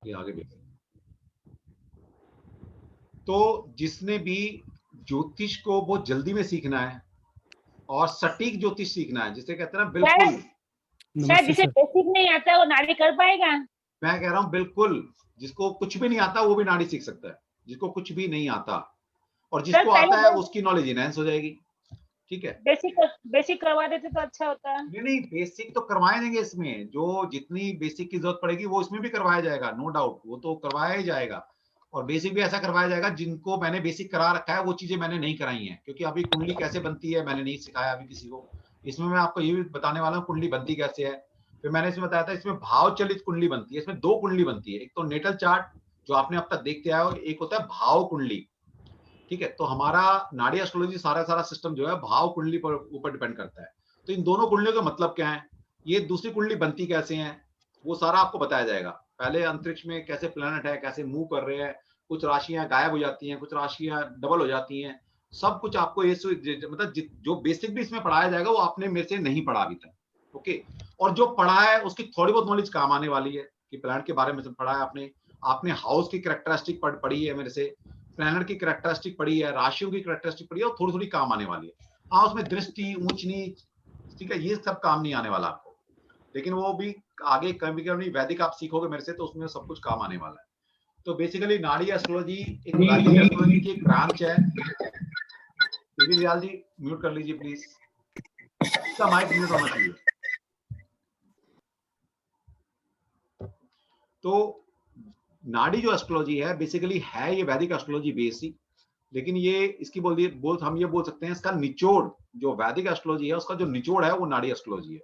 ये आगे भी। तो जिसने भी ज्योतिष को बहुत जल्दी में सीखना है और सटीक ज्योतिष सीखना है, जिसे कहते हैं ना बिल्कुल, सर जिसे बेसिक नहीं आता वो नाड़ी कर पाएगा? मैं कह रहा हूं बिल्कुल, जिसको कुछ भी नहीं आता वो भी नाड़ी सीख सकता है, जिसको कुछ भी नहीं आता, और जिसको आता है उसकी नॉलेज इनहेंस हो जाएगी। ठीक है, बेसिक करवा देते तो अच्छा होता। नहीं बेसिक तो करवाए देंगे इसमें, जो जितनी बेसिक की जरूरत पड़ेगी वो इसमें भी करवाया जाएगा, नो डाउट, वो तो करवाया ही जाएगा। और बेसिक भी ऐसा करवाया जाएगा जिनको मैंने बेसिक करा रखा है वो चीजें मैंने नहीं कराई हैं, क्योंकि अभी कुंडली कैसे बनती है मैंने नहीं सिखाया अभी किसी को। इसमें मैं आपको ये भी बताने वाला हूँ कुंडली बनती कैसे है। फिर मैंने इसमें बताया था इसमें भाव चलित कुंडली बनती है। इसमें 2 कुंडली बनती है, एक तो नेटल चार्ट जो आपने अब तक देखते आए हो, एक होता है भाव कुंडली। ठीक है, तो हमारा नाड़ी एस्ट्रोलॉजी सारा सिस्टम जो है भाव कुंडली पर ऊपर डिपेंड करता है। तो इन दोनों कुंडलियों का मतलब क्या है, ये दूसरी कुंडली बनती कैसे है, वो सारा आपको बताया जाएगा। पहले अंतरिक्ष में कैसे प्लैनेट है, कैसे मूव कर रहे हैं, कुछ राशियां गायब हो जाती हैं, कुछ राशियां डबल हो जाती हैं, सब कुछ आपको ये मतलब जो बेसिक भी इसमें पढ़ाया जाएगा वो आपने मेरे से नहीं पढ़ा अभी तक। ओके, और जो पढ़ा है उसकी थोड़ी बहुत नॉलेज काम आने वाली है कि प्लैनेट के बारे में पढ़ा है आपने, आपने हाउस की कैरेक्टरिस्टिक पढ़ी है मेरे से, प्लैनेट की कैरेक्टरिस्टिक पढ़ी है, राशियों की कैरेक्टरिस्टिक पढ़ी है, और थोड़ी थोड़ी काम आने वाली है। हाँ, उसमें दृष्टि, ऊंच नीच, ठीक है, ये सब काम नहीं आने वाला आपको, लेकिन वो भी आगे कभी कभी वैदिक आप सीखोगे मेरे से तो उसमें सब कुछ काम आने वाला है। तो बेसिकली नाड़ी एस्ट्रोलॉजी एक वैदिक एस्ट्रोलॉजी की एक ब्रांच है। दयाल जी म्यूट कर लीजिए प्लीज, इसका माइक म्यूट होना चाहिए। तो नाड़ी जो एस्ट्रोलॉजी है बेसिकली है ये वैदिक एस्ट्रोलॉजी बेसिक, लेकिन ये इसकी हम ये बोल सकते हैं इसका निचोड़, जो वैदिक एस्ट्रोलॉजी है उसका जो निचोड़ है वो नाड़ी एस्ट्रोलॉजी है।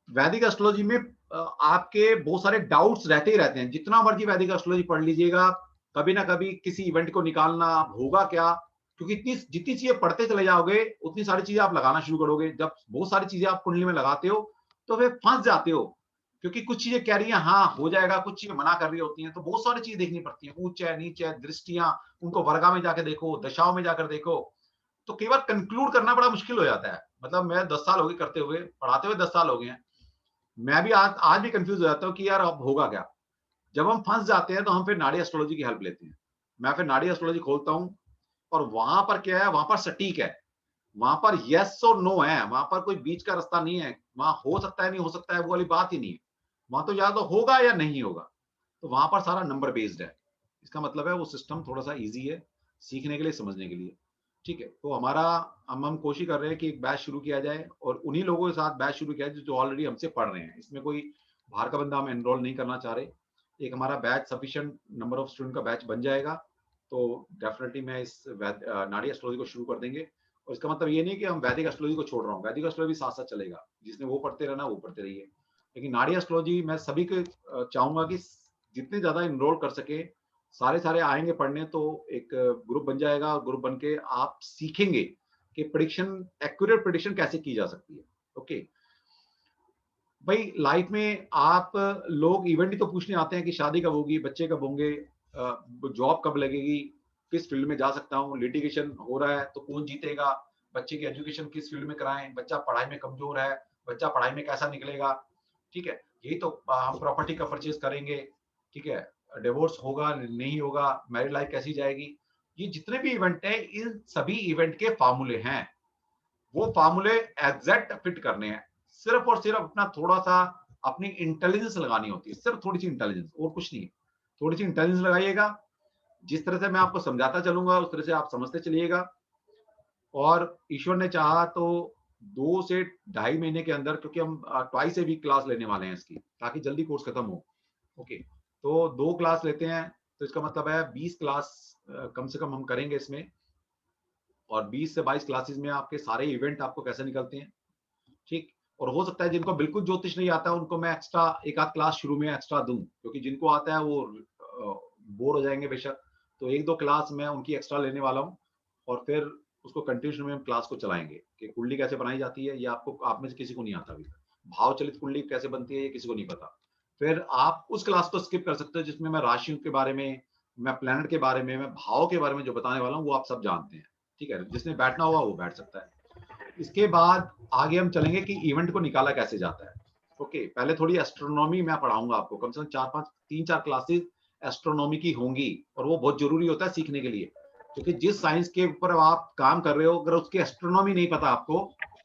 वैदिक एस्ट्रोलॉजी में आपके बहुत सारे डाउट्स रहते ही रहते हैं, जितना मर्जी वैदिक एस्ट्रोलॉजी पढ़ लीजिएगा, कभी ना कभी किसी इवेंट को निकालना होगा क्या, क्योंकि जितनी चीजें पढ़ते चले जाओगे उतनी सारी चीजें आप लगाना शुरू करोगे। जब बहुत सारी चीजें आप कुंडली में लगाते हो तो वे फंस जाते हो, क्योंकि कुछ चीजें कह रही हैं हाँ हो जाएगा, कुछ चीजें मना कर रही होती हैं, तो बहुत सारी चीजें देखनी पड़ती हैं, ऊंच है नीच है, दृष्टियां, उनको वर्गा में जाकर देखो, दशाओं में जाकर देखो। तो कई बार कंक्लूड करना बड़ा मुश्किल हो जाता है। मतलब मैं 10 साल हो गए करते हुए, पढ़ाते हुए 10 साल हो गए हैं, मैं भी आज भी कंफ्यूज हो जाता हूँ कि यार अब होगा क्या। जब हम फंस जाते हैं तो हम फिर नाड़ी एस्ट्रोलॉजी की हेल्प लेते हैं। मैं फिर नाड़ी एस्ट्रोलॉजी खोलता हूँ, और वहां पर क्या है, वहां पर सटीक है, वहां पर यस और नो है, वहां पर कोई बीच का रास्ता नहीं है, वहां हो सकता है नहीं हो सकता है वो वाली बात ही नहीं है, वहां तो या तो होगा या नहीं होगा। तो वहां पर सारा नंबर बेस्ड है। इसका मतलब है वो सिस्टम थोड़ा सा इजी है सीखने के लिए, समझने के लिए। ठीक है, तो हमारा हम कोशिश कर रहे हैं कि एक बैच शुरू किया जाए और उन्हीं लोगों के साथ बैच शुरू किया जाए जो ऑलरेडी हमसे पढ़ रहे हैं। इसमें कोई बाहर का बंदा हम एनरोल नहीं करना चाह रहे। एक हमारा batch sufficient number of student का बैच बन जाएगा तो डेफिनेटली मैं इस नाड़ी एस्ट्रोलॉजी को शुरू कर देंगे। और इसका मतलब ये नहीं कि हम वैदिक एस्ट्रोलॉजी को छोड़ रहा हूँ, वैदिक एस्ट्रोलॉजी साथ साथ चलेगा, जिसने वो पढ़ते रहना वो पढ़ते रहिए। लेकिन नाड़ी एस्ट्रोलॉजी मैं सभी को चाहूंगा कि जितने ज्यादा इनरोल कर सके, सारे आएंगे पढ़ने, तो एक ग्रुप बन जाएगा, ग्रुप बन के आप सीखेंगे कि प्रिडिक्शन, एक्यूरेट प्रिडिक्शन कैसे की जा सकती है। ओके भाई, लाइफ में आप लोग इवेंट ही तो पूछने आते हैं कि शादी कब होगी, बच्चे कब होंगे, जॉब कब लगेगी, किस फील्ड में जा सकता हूँ, लिटिगेशन हो रहा है तो कौन जीतेगा, बच्चे की एजुकेशन किस फील्ड में कराएं, बच्चा पढ़ाई में कमजोर है, बच्चा पढ़ाई में कैसा निकलेगा। ठीक है, यही तो हम प्रॉपर्टी का परचेज करेंगे, ठीक है, डिवोर्स होगा नहीं होगा, मैरिड लाइफ कैसी जाएगी, ये जितने भी इवेंट है इन सभी इवेंट के फार्मूले हैं। वो फार्मूले एग्जैक्ट फिट करने हैं, सिर्फ और सिर्फ अपना थोड़ा सा अपनी इंटेलिजेंस लगानी होती है, सिर्फ थोड़ी सी इंटेलिजेंस और कुछ नहीं। थोड़ी सी इंटेलिजेंस लगाइएगा, जिस तरह से मैं आपको समझाता चलूंगा उस तरह से आप समझते चलिएगा, और ईश्वर ने चाहा तो 2 से ढाई महीने के अंदर, क्योंकि हम ट्वाइस ए वीक क्लास लेने वाले हैं इसकी, ताकि जल्दी कोर्स खत्म हो। ओके, तो 2 क्लास लेते हैं तो इसका मतलब है 20 क्लास कम से कम हम करेंगे इसमें, और 20 से 22 क्लासेस में आपके सारे इवेंट आपको कैसे निकलते हैं। ठीक, और हो सकता है जिनको बिल्कुल ज्योतिष नहीं आता उनको मैं एक्स्ट्रा एक आध क्लास शुरू में एक्स्ट्रा दूं, क्योंकि जिनको आता है वो बोर हो जाएंगे बेशक, तो 1-2 क्लास मैं उनकी एक्स्ट्रा लेने वाला हूं, और फिर उसको कंटिन्यूशन में हम क्लास को चलाएंगे कि कुंडली कैसे बनाई जाती है, ये आपको, आप में से किसी को नहीं आता अभी तक, भाव चलित कुंडली कैसे बनती है ये किसी को नहीं पता। फिर आप उस क्लास को स्किप कर सकते हो जिसमें मैं राशियों के बारे में, मैं प्लैनेट के बारे में, मैं भाव के बारे में जो बताने वाला हूँ वो आप सब जानते हैं। ठीक है, जिसने बैठना हुआ वो बैठ सकता है। इसके बाद आगे हम चलेंगे कि इवेंट को निकाला कैसे जाता है। ओके, पहले थोड़ी एस्ट्रोनॉमी मैं पढ़ाऊंगा आपको, कम से कम 3-4 क्लासेस एस्ट्रोनॉमी की होंगी, और वो बहुत जरूरी होता है सीखने के लिए, क्योंकि जिस साइंस के ऊपर आप काम कर रहे हो, अगर उसकी एस्ट्रोनॉमी नहीं पता आपको,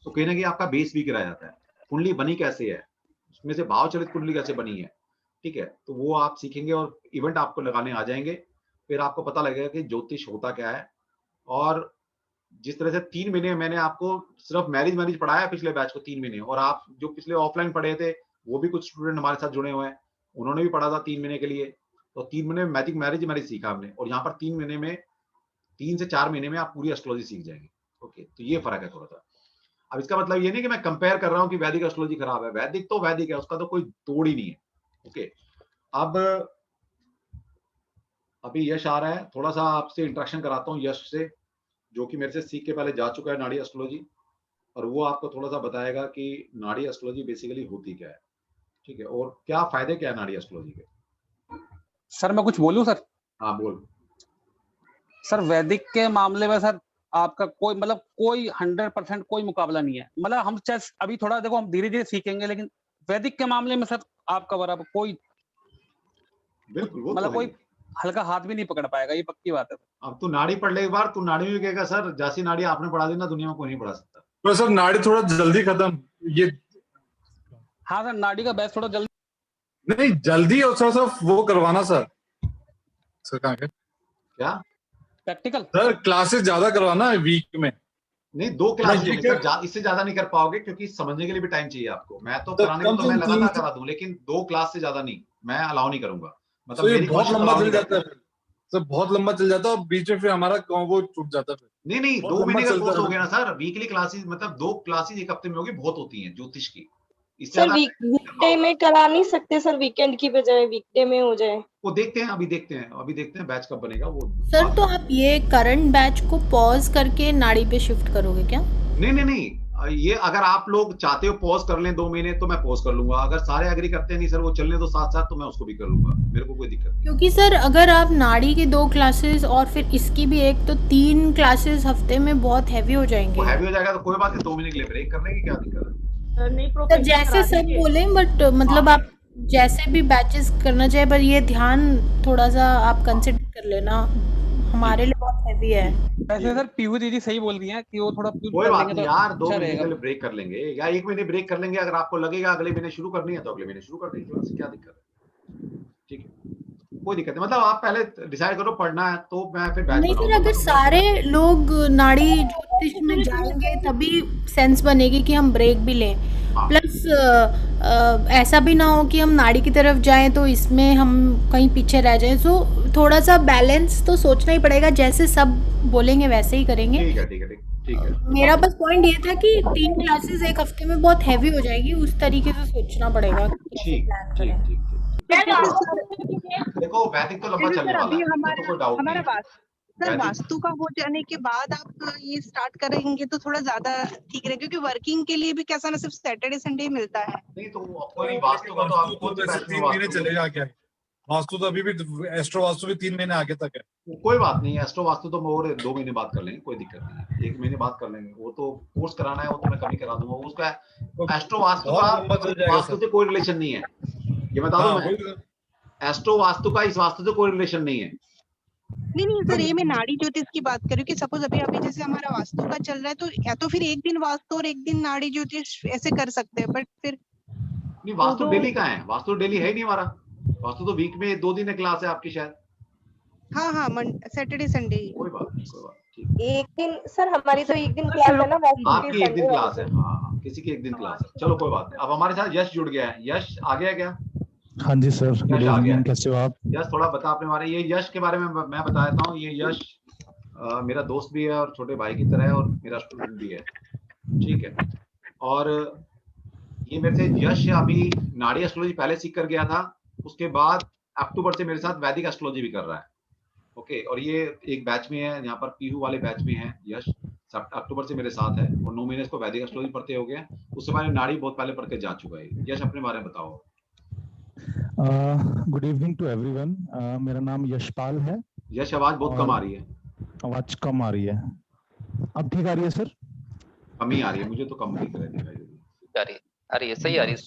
तो कहीं ना कहीं आपका बेस वीक रह जाता है। कुंडली बनी कैसे है, उसमें से भाव चलित कुंडली कैसे बनी है, ठीक है, तो वो आप सीखेंगे और इवेंट आपको लगाने आ जाएंगे, फिर आपको पता लगेगा कि ज्योतिष होता क्या है। और जिस तरह से 3 महीने मैंने आपको सिर्फ मैरिज पढ़ाया है पिछले बैच को 3 महीने, और आप जो पिछले ऑफलाइन पढ़े थे, वो भी कुछ स्टूडेंट हमारे साथ जुड़े हुए हैं, उन्होंने भी पढ़ा था 3 महीने के लिए, तो 3 महीने में मैजिक मैरिज सीखा हमने, और यहाँ पर 3 महीने में 3 से 4 महीने में आप पूरी एस्ट्रोलॉजी सीख जाएंगे। ओके, तो ये फर्क है थोड़ा सा। अब इसका मतलब ये नहीं कि मैं कंपेयर कर रहा हूँ कि वैदिक एस्ट्रोलॉजी खराब है, वैदिक तो वैदिक है, उसका तो कोई तोड़ ही नहीं है। ओके, अब अभी यश आ रहा है, थोड़ा सा आपसे इंट्रैक्शन कराता हूँ यश से, जो कि मेरे से सीख के पहले जा चुका है नाड़ी एस्ट्रोलॉजी, और वो आपको थोड़ा सा बताएगा कि नाड़ी एस्ट्रोलॉजी बेसिकली होती क्या है, ठीक है, और क्या फायदे क्या है नाड़ी एस्ट्रोलॉजी के। सर मैं कुछ बोलूं सर? हाँ बोल। सर वैदिक के मामले में सर आपका कोई मतलब कोई 100% कोई मुकाबला नहीं है। मतलब हम चाहे अभी थोड़ा देखो हम धीरे धीरे सीखेंगे, लेकिन वैदिक के मामले में सर आपका बराबर कोई बिल्कुल, वो मतलब तो कोई है। हल्का हाथ भी नहीं पकड़ पाएगा, ये पक्की बात है। अब तू नाड़ी पढ़ ले एक बार, तू नाड़ी में कहेगा सर जैसी नाड़ी आपने पढ़ा दी ना, दुनिया में कोई नहीं पढ़ा सकता। तो सर नाड़ी थोड़ा जल्दी खत्म, ये हाँ सर नाड़ी का बैच थोड़ा जल्दी नहीं जल्दी, और थोड़ा सा वो करवाना सर कहाँ के क्या प्रैक्टिकल सर क्लासेस ज्यादा करवाना वीक में। नहीं, 2 क्लास ये लेंगे सर, इससे ज्यादा नहीं कर पाओगे, क्योंकि समझने के लिए भी टाइम चाहिए आपको। मैं तो तो कराने को कम तो से मैं कम लगातार 3 करा दूं, लेकिन 2 क्लास से ज्यादा नहीं, मैं अलाउ नहीं करूंगा, तो मतलब ये मेरी बहुत कोशिश लंबा अलाउ चल नहीं जाता करती। है फिर सर, बहुत लंबा चल जाता है, और बीच में फिर हमारा वो छूट जाता है फिर। नहीं नहीं, बहुत 2 लंबा महीने का चलता कोर्स है हो गया ना सर, वीकली क्लासेस, मतलब 2 क्लासेस एक हफ्ते में होगी, बहुत होती हैं ज्योतिष की, इससे सर ज्यादा नहीं कर वीकडे पाओगे। में करा नहीं सकते सर? वीकेंड की बजाय वीकडे में हो जाए। वो देखते हैं, अभी देखते हैं बैच कब बनेगा वो सर बाद तो में। आप ये करंट बैच को पॉज करके नाड़ी पे शिफ्ट करोगे क्या? नहीं, ये अगर आप लोग चाहते हो पॉज कर लें 2 महीने, तो मैं पॉज कर लूंगा, अगर सारे एग्री करते हैं नहीं सर वो चलने दो साथ साथ, तो मैं उसको भी कर लूंगा, मेरे को कोई दिक्कत नहीं। क्योंकि सर अगर आप नाड़ी की 2 क्लासेस और फिर इसकी भी एक, तो 3 क्लासेस हफ्ते में बहुत हैवी हो वो जाएंगे। हैवी हो जाएगा तो कोई बात नहीं, 2 महीने के लिए ब्रेक कर लेंगे, क्या दिक्कत है। सर नहीं सर प्रोफेसर जैसे करा सब दीजिए। बोले, बट मतलब आप जैसे भी बैचेस करना चाहे, पर ये ध्यान थोड़ा सा आप कंसिडर कर लेना, हमारे लिए बहुत हैवी है। वैसे सर पीयू दीदी सही बोल रही हैं कि वो थोड़ा कोई कर बात लेंगे नहीं तो यार, 2 अच्छा महीने के रहेगा। लिए ब्रेक कर लेंगे, या 1 महीने ब्रेक कर लेंगे, अगर आपको लगेगा अगले महीने शुरू करनी है तो अगले महीने शुरू कर देंगे, क्लास क्या दिक्कत है, ठीक है, कोई दिक्कत नहीं। मतलब आप पहले डिसाइड करो पढ़ना है तो मैं फिर बैच नहीं सर, बनाऊंगा, अगर मतलब सारे लोग नाड़ी ज्योतिष में जाएंगे तभी सेंस बनेगी कि हम ब्रेक भी लें। हाँ। प्लस ऐसा भी ना हो कि हम नाड़ी की तरफ जाएं तो इसमें हम कहीं पीछे रह जाएं। सो थोड़ा सा बैलेंस तो सोचना ही पड़ेगा, जैसे सब बोलेंगे वैसे ही करेंगे। ठीक है। मेरा बस पॉइंट ये था कि 3 क्लासेस एक हफ्ते में बहुत हैवी हो जाएगी, उस तरीके से सोचना पड़ेगा कि कैसे ठीक प्लान ठीक करें। ठीक ठीक। मैं तो सर देखो वैदिक तो लंबा जैसे चलने सर वाला अभी है, इसमें तो कोई डाउट नहीं हमारा है। सर वैदिक वास्तु का हो जाने के बाद आप ये स्टार्ट करेंगे तो थोड़ा ज्यादा ठीक रहेगा, क्योंकि वर्किंग के लिए भी कैसा ना सिर्फ सैटरडे संडे ही मिलता है। नहीं तो कोई नहीं, वास्तु का तो आप कौन से बैच में 3 महीने वास्तु, चलेगा क्या? वास्तु तो अभी भी, एस्ट्रो वास्तु भी 3 महीने आगे तक है। कोई बात नहीं, एस्ट्रो वास्तु तो और 2 महीने बाद कर लेंगे, कोई दिक्कत नहीं है, 1 महीने बाद कर लेंगे, वो तो कोर्स कराना है वो तो मैं कभी करा दूंगा उसका। एस्ट्रो वास्तु का बहुत लंबा चल जाएगा वास्तु सर। से कोई रिलेशन नहीं है, ये बता दूं मैं, एस्ट्रो वास्तु का इस वास्तु से कोई रिलेशन नहीं है। नहीं सर, ये मैं नाड़ी ज्योतिष की बात कर रही हूँ कि सपोज अभी जैसे हमारा वास्तु का चल रहा है, तो या तो फिर एक दिन वास्तु और एक दिन नाड़ी ज्योतिष ऐसे कर सकते हैं, बट फिर नहीं वास्तु डेली का है, वास्तु डेली है ही नहीं हमारा, वास्तु तो वीक में 2 दिन है क्लास है आपकी शायद। हाँ सैटरडे संडे। कोई बात ठीक। एक दिन सर हमारी तो एक दिन क्लास है ना, वास्तु की आपकी एक दिन संडे क्लास है, हाँ किसी की एक दिन क्लास है, चलो कोई बात नहीं। अब हमारे साथ यश जुड़ गया है, यश आ गया क्या? हाँ जी सर, गुड यश आ गया इवनिंग, है। कैसे हो आप? यश थोड़ा बता अपने बारे में, ये यश के बारे में मैं बता देता हूँ। ये यश मेरा दोस्त भी है और छोटे भाई की तरह है, और मेरा स्टूडेंट भी है, ठीक है। और ये मेरे से यश अभी नाड़ी एस्ट्रोलॉजी पहले सीख कर गया था, उसके बाद अक्टूबर से मेरे साथ वैदिक एस्ट्रोलॉजी भी कर रहा है, ओके। और ये एक बैच में है, यहाँ पर पीहू वाले बैच में है यश, अक्टूबर से मेरे साथ है, और 9 महीने इसको वैदिक एस्ट्रोलॉजी पढ़ते हो गए, उससे पहले नाड़ी बहुत पहले पढ़ के जा चुका है। यश अपने बारे में बताओ। गुड इवनिंग टू एवरीवन, मेरा नाम यशपाल है। यश आवाज बहुत कम आ रही है। आवाज कम आ रही है, अब ठीक आ रही है सर? कम ही आ रही है, मुझे तो कम दिख रहा है, दिखाई दे रही है। आ रही है, सही आ रही है।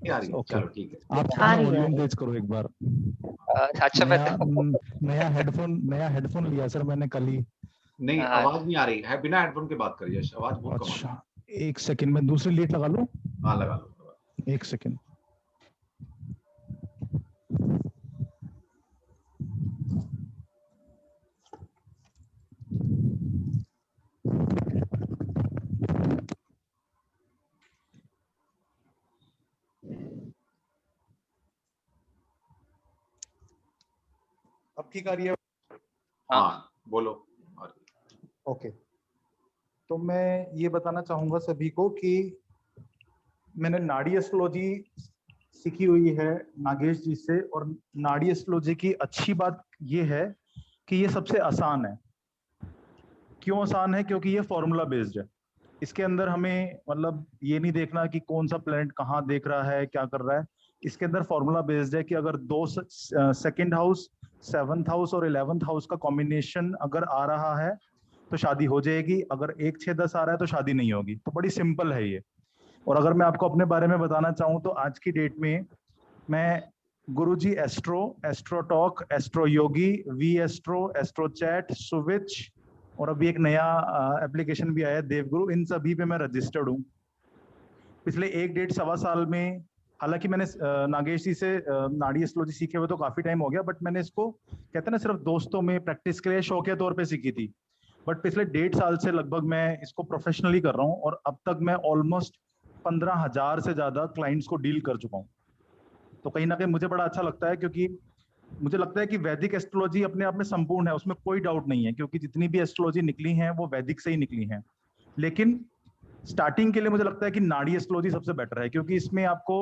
आ रही है, ओके चलो ठीक है। आप आ रही है। वॉल्यूम तेज करो एक बार। अच्छा नया हेडफोन लिया सर मैंने कल ही। नहीं हाँ। आवाज नहीं आ रही है, बिना हेडफोन के बात करिए, आवाज बहुत कम आ रही है। अच्छा एक सेकंड में दूसरी लीड लगा लूं। हाँ लगा लो। एक सेकंड। अब ठीक आ रही है? हाँ बोलो। ओके, तो मैं ये बताना चाहूंगा सभी को कि मैंने नाड़ी एस्ट्रोलॉजी सीखी हुई है नागेश जी से, और नाड़ी एस्ट्रोलॉजी की अच्छी बात ये है कि ये सबसे आसान है। क्यों आसान है? क्योंकि ये फॉर्मूला बेस्ड है। इसके अंदर हमें मतलब ये नहीं देखना कि कौन सा प्लैनेट कहाँ देख रहा है, क्या कर रहा है। इसके अंदर फॉर्मूला बेस्ड है कि अगर दो सेकंड हाउस, 7th हाउस और 11th हाउस का कॉम्बिनेशन अगर आ रहा है तो शादी हो जाएगी, अगर 1 6 10 आ रहा है तो शादी नहीं होगी। तो बड़ी सिंपल है ये। और अगर मैं आपको अपने बारे में बताना चाहूँ तो आज की डेट में मैं Guruji Astro, Astro Talk, Astro Yogi, वी एस्ट्रो, एस्ट्रो चैट, सुविच, और अभी एक नया एप्लीकेशन भी आया है देवगुरु, इन सभी पे मैं रजिस्टर्ड हूँ। पिछले 1 डेढ़ सवा साल में, हालांकि मैंने नागेश जी से नाड़ी एस्ट्रोलॉजी सीखे हुए तो काफी टाइम हो गया, बट मैंने इसको कहते हैं ना सिर्फ दोस्तों में प्रैक्टिस के लिए शौकिया तौर पे सीखी थी। बट पिछले 1.5 साल से लगभग मैं इसको प्रोफेशनली कर रहा हूँ, और अब तक मैं ऑलमोस्ट 15,000 से ज्यादा क्लाइंट्स को डील कर चुका हूँ। तो कहीं ना कहीं मुझे बड़ा अच्छा लगता है, क्योंकि मुझे लगता है कि वैदिक एस्ट्रोलॉजी अपने आप में संपूर्ण है, उसमें कोई डाउट नहीं है, क्योंकि जितनी भी एस्ट्रोलॉजी निकली हैं वो वैदिक से ही निकली हैं। लेकिन स्टार्टिंग के लिए मुझे लगता है कि नाड़ी एस्ट्रोलॉजी सबसे बेटर है, क्योंकि इसमें आपको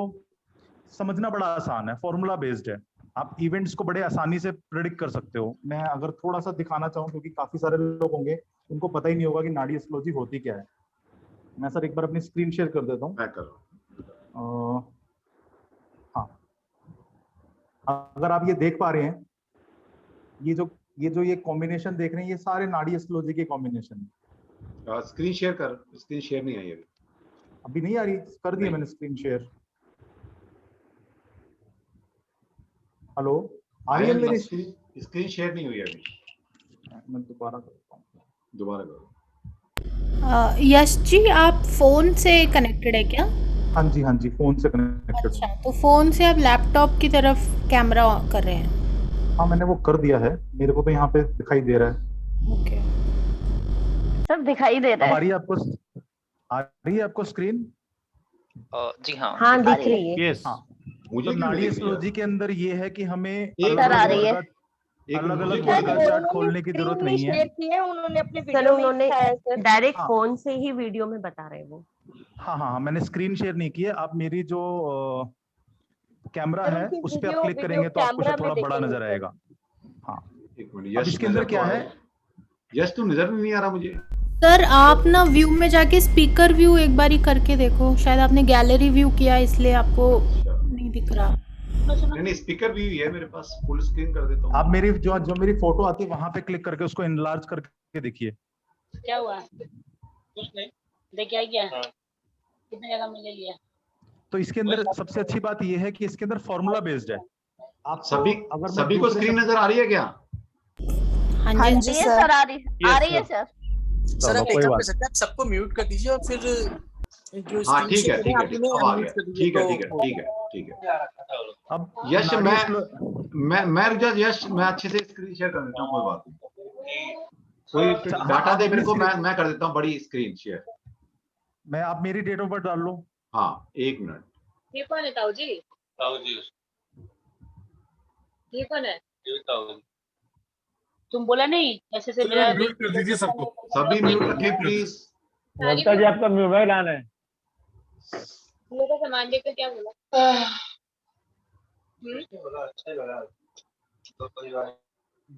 समझना बड़ा आसान है, फॉर्मूला बेस्ड है। आप इवेंट्स को बड़े आसानी से प्रेडिक्ट कर सकते हो। मैं अगर थोड़ा सा दिखाना चाहूँ, क्योंकि काफी सारे लोग होंगे उनको पता ही नहीं होगा कि नाड़ी एस्ट्रोलॉजी होती क्या है। मैं सर एक बार अपनी स्क्रीन शेयर कर देता हूँ। मैं करूँ। हाँ, अगर आप ये देख पा रहे हैं, ये कॉम्बिनेशन देख रहे हैं, ये सारे नाड़ी एस्ट्रोलॉजी के कॉम्बिनेशन है। स्क्रीन शेयर कर, स्क्रीन शेयर नहीं आई अभी नहीं आ रही? कर दिया नहीं। मैंने स्क्रीन शेयर। हेलो, आ रही है मेरी? स्क्रीन शेयर नहीं हुई अभी। मैं दोबारा करता हूँ। दोबारा करो। यश जी आप फोन से कनेक्टेड है क्या? हाँ जी, फोन से कनेक्टेड। अच्छा, तो फोन से आप लैपटॉप की तरफ कैमरा कर रहे हैं? हाँ, मैंने वो कर दिया है, मेरे को तो यहाँ पे दिखाई दे रहा है। ओके, सब दिखाई दे रहा अब है। आ रही है आपको स्क्रीन? जी हाँ। हाँ दिख रही है। हाँ, मुझे तो क्यों नाड़ी नहीं दिख एस्ट्रोलॉजी के अंदर ये है कि हमें एक सर आ रही है। अलग अलग मुझे वर्ड क्या का चार्ट खोलने की जरूरत नहीं है। शेयर किए हैं उन्होंने अपने सर वीडियो में उन्होंने दिखाया है सर। डायरेक्ट हाँ। फोन से ही वीडियो में बता रहे हैं वो। हाँ, मैंने स्क्रीन शेयर नहीं की है। आप मेरी जो कैमरा सर, है उनकी उस पे आप वीडियो- क्लिक करेंगे तो आपको कैमरा शायद थोड़ा में बड़ा देखेंगे नजर सर। आएगा। हाँ, एक मिनट, अब यश इसके अंदर नजर क्या तो है? आया। यश तू नजर नहीं आ रहा मुझे। सर आप ना व्यू में जाके स्पीकर व्यू एक बार ही करके देखो, शायद आपने गैलरी व्यू किया इसलिए आपको अच्छा, नहीं दिख रहा। नहीं स्पीकर भी है मेरे पास, फुल स्क्रीन कर देता हूँ। आप मेरी जो मेरी फोटो आती है वहां पे क्लिक करके उसको इनलार्ज करके देखिए। क्या हुआ? कुछ नहीं, देख क्या किया? कितने जगह मिलेगी? तो इसके अंदर सबसे अच्छी बात ये है कि इसके अंदर फॉर्मूला बेस्ड है। आप सभी को स्क्रीन नजर आ रही है क्या? हाँ हाँ जी जी ये सर। सर आ रही है सर। सर आप एक काम कर सकते हैं, आप सबको म्यूट कर दीजिए और फिर जो हाँ ठीक है, स्क्रीन ठीक है, शेयर अब आ गया। कर दीजिए। ठीक है, तो ठीक है, ठीक है, ठीक है। अब यश नाड़ी मैं रुक जा यश, मैं अच्छे से स्क्रीन शेयर कर देता हूँ, कोई बात नहीं। कोई अच्छा, डाटा आप दे मेरे अपनी को, स्क्रीन- मैं कर देता हूँ बड़ी स्क्रीन शेयर। मैं आप मेरी डेट ऑफ बर्थ डाल लो। हाँ 1 मिनट। ये कौन है ताऊ जी? ये कौन है? तुम बोला नहीं ऐसे से मेरा म्यूट कर दीजिए सबको। सभी म्यूट रखें प्लीज। ममता जी आपका मोबाइल आना है। लोगों को सामान देकर क्या बोला?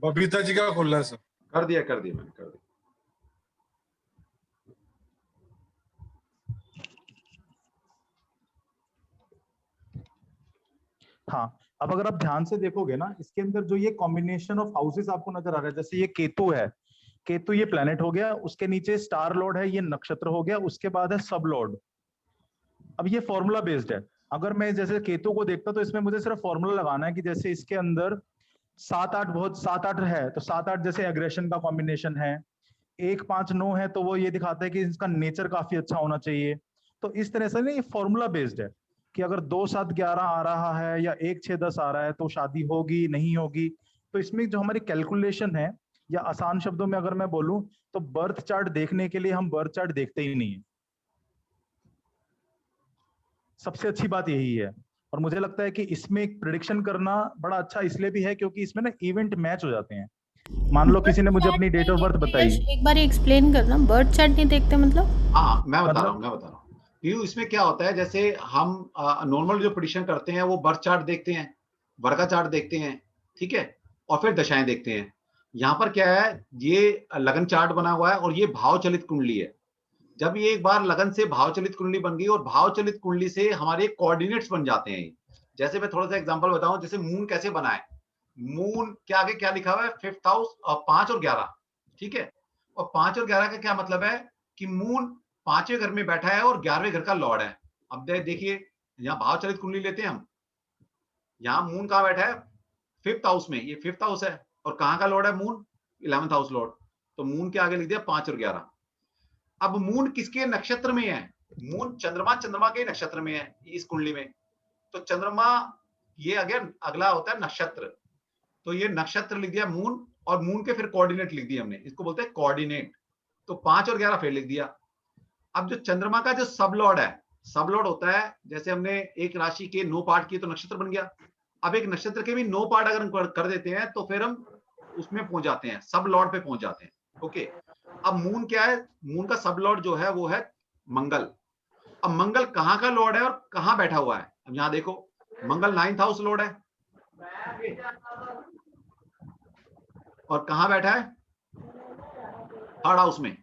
बबीता जी का खुल रहा है सर। कर दिया मैंने, कर दिया। हाँ, अब अगर आप ध्यान से देखोगे ना, इसके अंदर जो ये कॉम्बिनेशन ऑफ हाउसेस आपको नजर आ रहा है, जैसे ये केतु है, केतु ये प्लेनेट हो गया, उसके नीचे स्टार लॉर्ड है, ये नक्षत्र हो गया, उसके बाद है सब लॉर्ड। अब ये फॉर्मूला बेस्ड है। अगर मैं जैसे केतु को देखता तो इसमें मुझे सिर्फ फॉर्मूला लगाना है कि जैसे इसके अंदर 7-8 है तो 7-8 जैसे एग्रेशन का कॉम्बिनेशन है, 1-5-9 है तो वो ये दिखाता है कि इसका नेचर काफी अच्छा होना चाहिए। तो इस तरह से ना ये फॉर्मूला बेस्ड है कि अगर 2-7-11 आ रहा है या 1-6-10 आ रहा है तो शादी होगी नहीं होगी। तो इसमें जो हमारी कैलकुलेशन है, या आसान शब्दों में अगर मैं बोलूं तो बर्थ चार्ट देखने के लिए हम बर्थ चार्ट देखते ही नहीं है। सबसे अच्छी बात यही है। और मुझे लगता है कि इसमें एक प्रिडिक्शन करना बड़ा अच्छा इसलिए भी है क्योंकि इसमें ना इवेंट मैच हो जाते हैं। मान लो किसी ने मुझे अपनी डेट ऑफ बर्थ बताई, एक बार एक्सप्लेन करना, बर्थ चार्ट नहीं देखते मतलब? हाँ मैं बता रहा हूँ क्यों इसमें क्या होता है। जैसे हम नॉर्मल जो प्रेडिक्शन करते हैं वो बर्थ चार्ट देखते हैं, वर्गा चार्ट देखते हैं, ठीक है, और फिर दशाएं देखते हैं। यहाँ पर क्या है, ये लगन चार्ट बना हुआ है और ये भाव चलित कुंडली है। जब ये एक बार लगन से भाव चलित कुंडली बन गई और भाव चलित कुंडली से हमारे कोऑर्डिनेट्स बन जाते हैं। जैसे मैं थोड़ा सा एग्जांपल बताऊं, जैसे मून कैसे बना है। मून के आगे क्या लिखा हुआ है, 5th हाउस और 5 और 11, ठीक है। और 5 और 11 का क्या मतलब है कि मून 5वें घर में बैठा है और 11वें घर का लॉर्ड है। अब देखिए यहाँ भाव चलित कुंडली लेते हैं हम, यहाँ मून कहाँ बैठा है, 5th हाउस में, ये 5th हाउस है और कहाँ का लॉर्ड है मून, 11th हाउस लॉर्ड। तो मून के आगे लिख दिया 5 और 11। अब मून किसके नक्षत्र में है, मून चंद्रमा के नक्षत्र में है इस कुंडली में। तो चंद्रमा ये अगला होता है नक्षत्र, तो ये नक्षत्र लिख दिया मून, और मून के फिर कोऑर्डिनेट लिख दिए हमने, इसको बोलते हैं कोऑर्डिनेट। तो 5 और 11 फिर लिख दिया। अब जो चंद्रमा का जो सब लॉर्ड है, सब लॉर्ड होता है, जैसे हमने एक राशि के 9 पार्ट किए तो नक्षत्र बन गया। अब एक नक्षत्र के भी 9 पार्ट अगर हम कर देते हैं तो फिर हम उसमें पहुंच जाते हैं, सब लॉर्ड पे पहुंच जाते हैं। ओके, अब मून क्या है, मून का सब लॉर्ड जो है वो है मंगल। अब मंगल कहाँ का लॉर्ड है और कहाँ बैठा हुआ है, अब यहाँ देखो मंगल 9th हाउस लॉर्ड है और कहाँ बैठा है, 3rd हाउस में।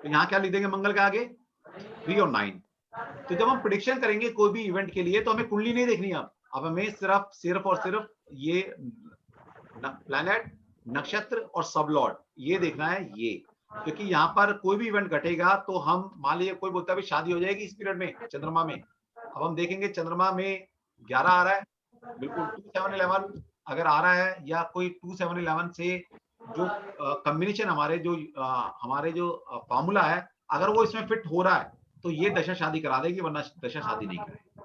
तो यहाँ क्या लिख देंगे मंगल के आगे, 3 और 9। तो जब हम प्रेडिक्शन करेंगे कोई भी इवेंट के लिए तो हमें कुंडली नहीं देखनी। अब हमें सिर्फ और सिर्फ ये प्लैनेट, नक्षत्र और सब लॉर्ड ये देखना है ये। क्योंकि यहाँ पर कोई भी इवेंट घटेगा तो हम, मान लीजिए कोई बोलता है शादी हो जाएगी इस पीरियड में चंद्रमा में, अब हम देखेंगे चंद्रमा में 11 आ रहा है, बिल्कुल 2711 अगर आ रहा है, या कोई 2711 से जो कॉम्बिनेशन हमारे जो फॉर्मूला है अगर वो इसमें फिट हो रहा है तो ये दशा शादी करा देगी, वरना दशा शादी नहीं करेगी।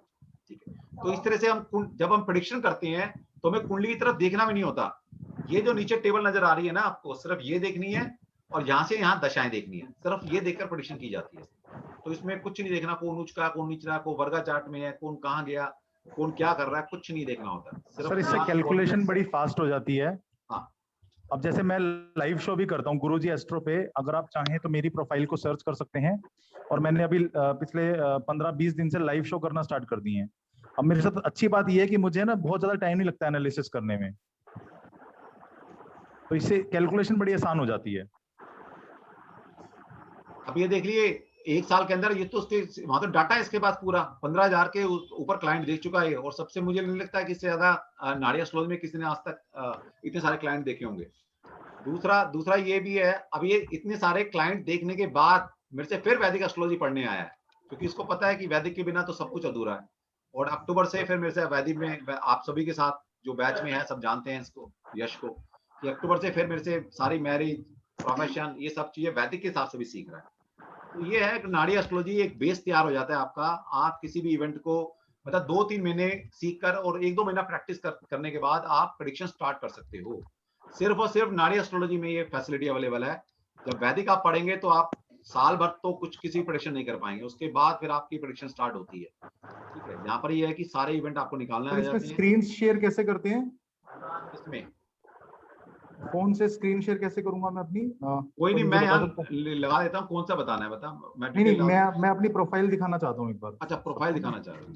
ठीक है, तो इस तरह से हम जब हम प्रेडिक्शन करते हैं तो हमें कुंडली की तरफ देखना भी नहीं होता। ये जो नीचे टेबल नजर आ रही है ना, आपको सिर्फ ये देखनी है और यहाँ से यहाँ दशाएं देखनी है, सिर्फ ये देखकर प्रेडिक्शन की जाती है। तो इसमें कुछ नहीं देखना, कौन उच्च का कौन नीच रहा, कौन वर्गा चार्ट में है, कौन कहाँ गया, कौन क्या कर रहा है, कुछ नहीं देखना होता। सर इससे कैलकुलेशन बड़ी फास्ट हो जाती है। हाँ, अब जैसे मैं लाइव शो भी करता हूँ गुरुजी एस्ट्रो पे, अगर आप चाहें तो मेरी प्रोफाइल को सर्च कर सकते हैं। और मैंने अभी पिछले 15-20 दिन से लाइव शो करना स्टार्ट कर दिए हैं। अब मेरे साथ अच्छी बात यह है कि मुझे ना बहुत ज्यादा टाइम नहीं लगता एनालिसिस करने में, तो इससे कैलकुलेशन बड़ी आसान हो जाती है। अब ये देख लिए 1 साल के अंदर ये तो उसके वहां तो डाटा है इसके पास पूरा 15,000 के ऊपर क्लाइंट देख चुका है। और सबसे मुझे नहीं लगता है कि इससे ज्यादा नाड़ी एस्ट्रोलॉजी में किसी ने आज तक इतने सारे क्लाइंट देखे होंगे। दूसरा ये भी है, अब ये इतने सारे क्लाइंट देखने के बाद मेरे से फिर वैदिक एस्ट्रोलॉजी पढ़ने आया है, क्योंकि इसको पता है कि वैदिक के बिना तो सब कुछ अधूरा है। और अक्टूबर से फिर मेरे से वैदिक में आप सभी के साथ जो बैच में है सब जानते हैं इसको, यश को, कि अक्टूबर से फिर मेरे से सारी मैरिज, प्रोफेशन, ये सब चीजें वैदिक के हिसाब से भी सीख रहा है। तो ये है कि नाड़ी एस्ट्रोलॉजी एक बेस तैयार हो जाता है आपका। आप किसी भी इवेंट को मतलब 2-3 महीने सीख कर और 1-2 महीना प्रैक्टिस करने के बाद आप प्रेडिक्शन स्टार्ट कर सकते हो। सिर्फ और सिर्फ नाड़ी एस्ट्रोलॉजी में ये फैसिलिटी अवेलेबल है। जब वैदिक आप पढ़ेंगे तो आप साल भर तो कुछ किसी प्रेडिक्शन नहीं कर पाएंगे, उसके बाद फिर आपकी प्रेडिक्शन स्टार्ट होती है। ठीक है, यहाँ पर ये है कि सारे इवेंट आपको निकालना है। इसमें स्क्रीन शेयर कैसे करते हैं, इसमें फोन से स्क्रीन शेयर कैसे करूंगा मैं अपनी? कोई नहीं, मैं यहाँ लगा देता हूँ। कौन सा बताना है बता। मैं अपनी प्रोफाइल दिखाना चाहता हूँ एक बार। अच्छा, प्रोफाइल दिखाना चाह रहे हूँ।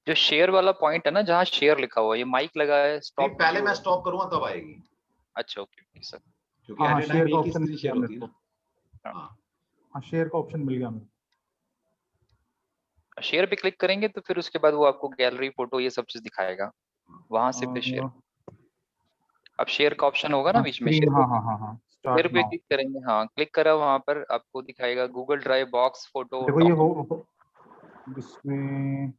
जो शेयर वाला पॉइंट है ना, जहाँ शेयर लिखा हुआ है, ये माइक लगा है, स्टॉप पहले मैं स्टॉप करूंगा तब आएगी। अच्छा ओके सर, क्योंकि शेयर का ऑप्शन शेयर होती है ना। हाँ, शेयर का ऑप्शन मिल गया मुझे। शेयर पे क्लिक करेंगे तो फिर उसके बाद वो आपको गैलरी, फोटो, ये सब चीज दिखाएगा, वहां से फिर शेयर। अब शेयर का ऑप्शन होगा ना बीच में, शेयर पे क्लिक करेंगे। हाँ, क्लिक करा, वहां पर आपको दिखाएगा गूगल ड्राइव, बॉक्स, फोटो। देखो ये इसमें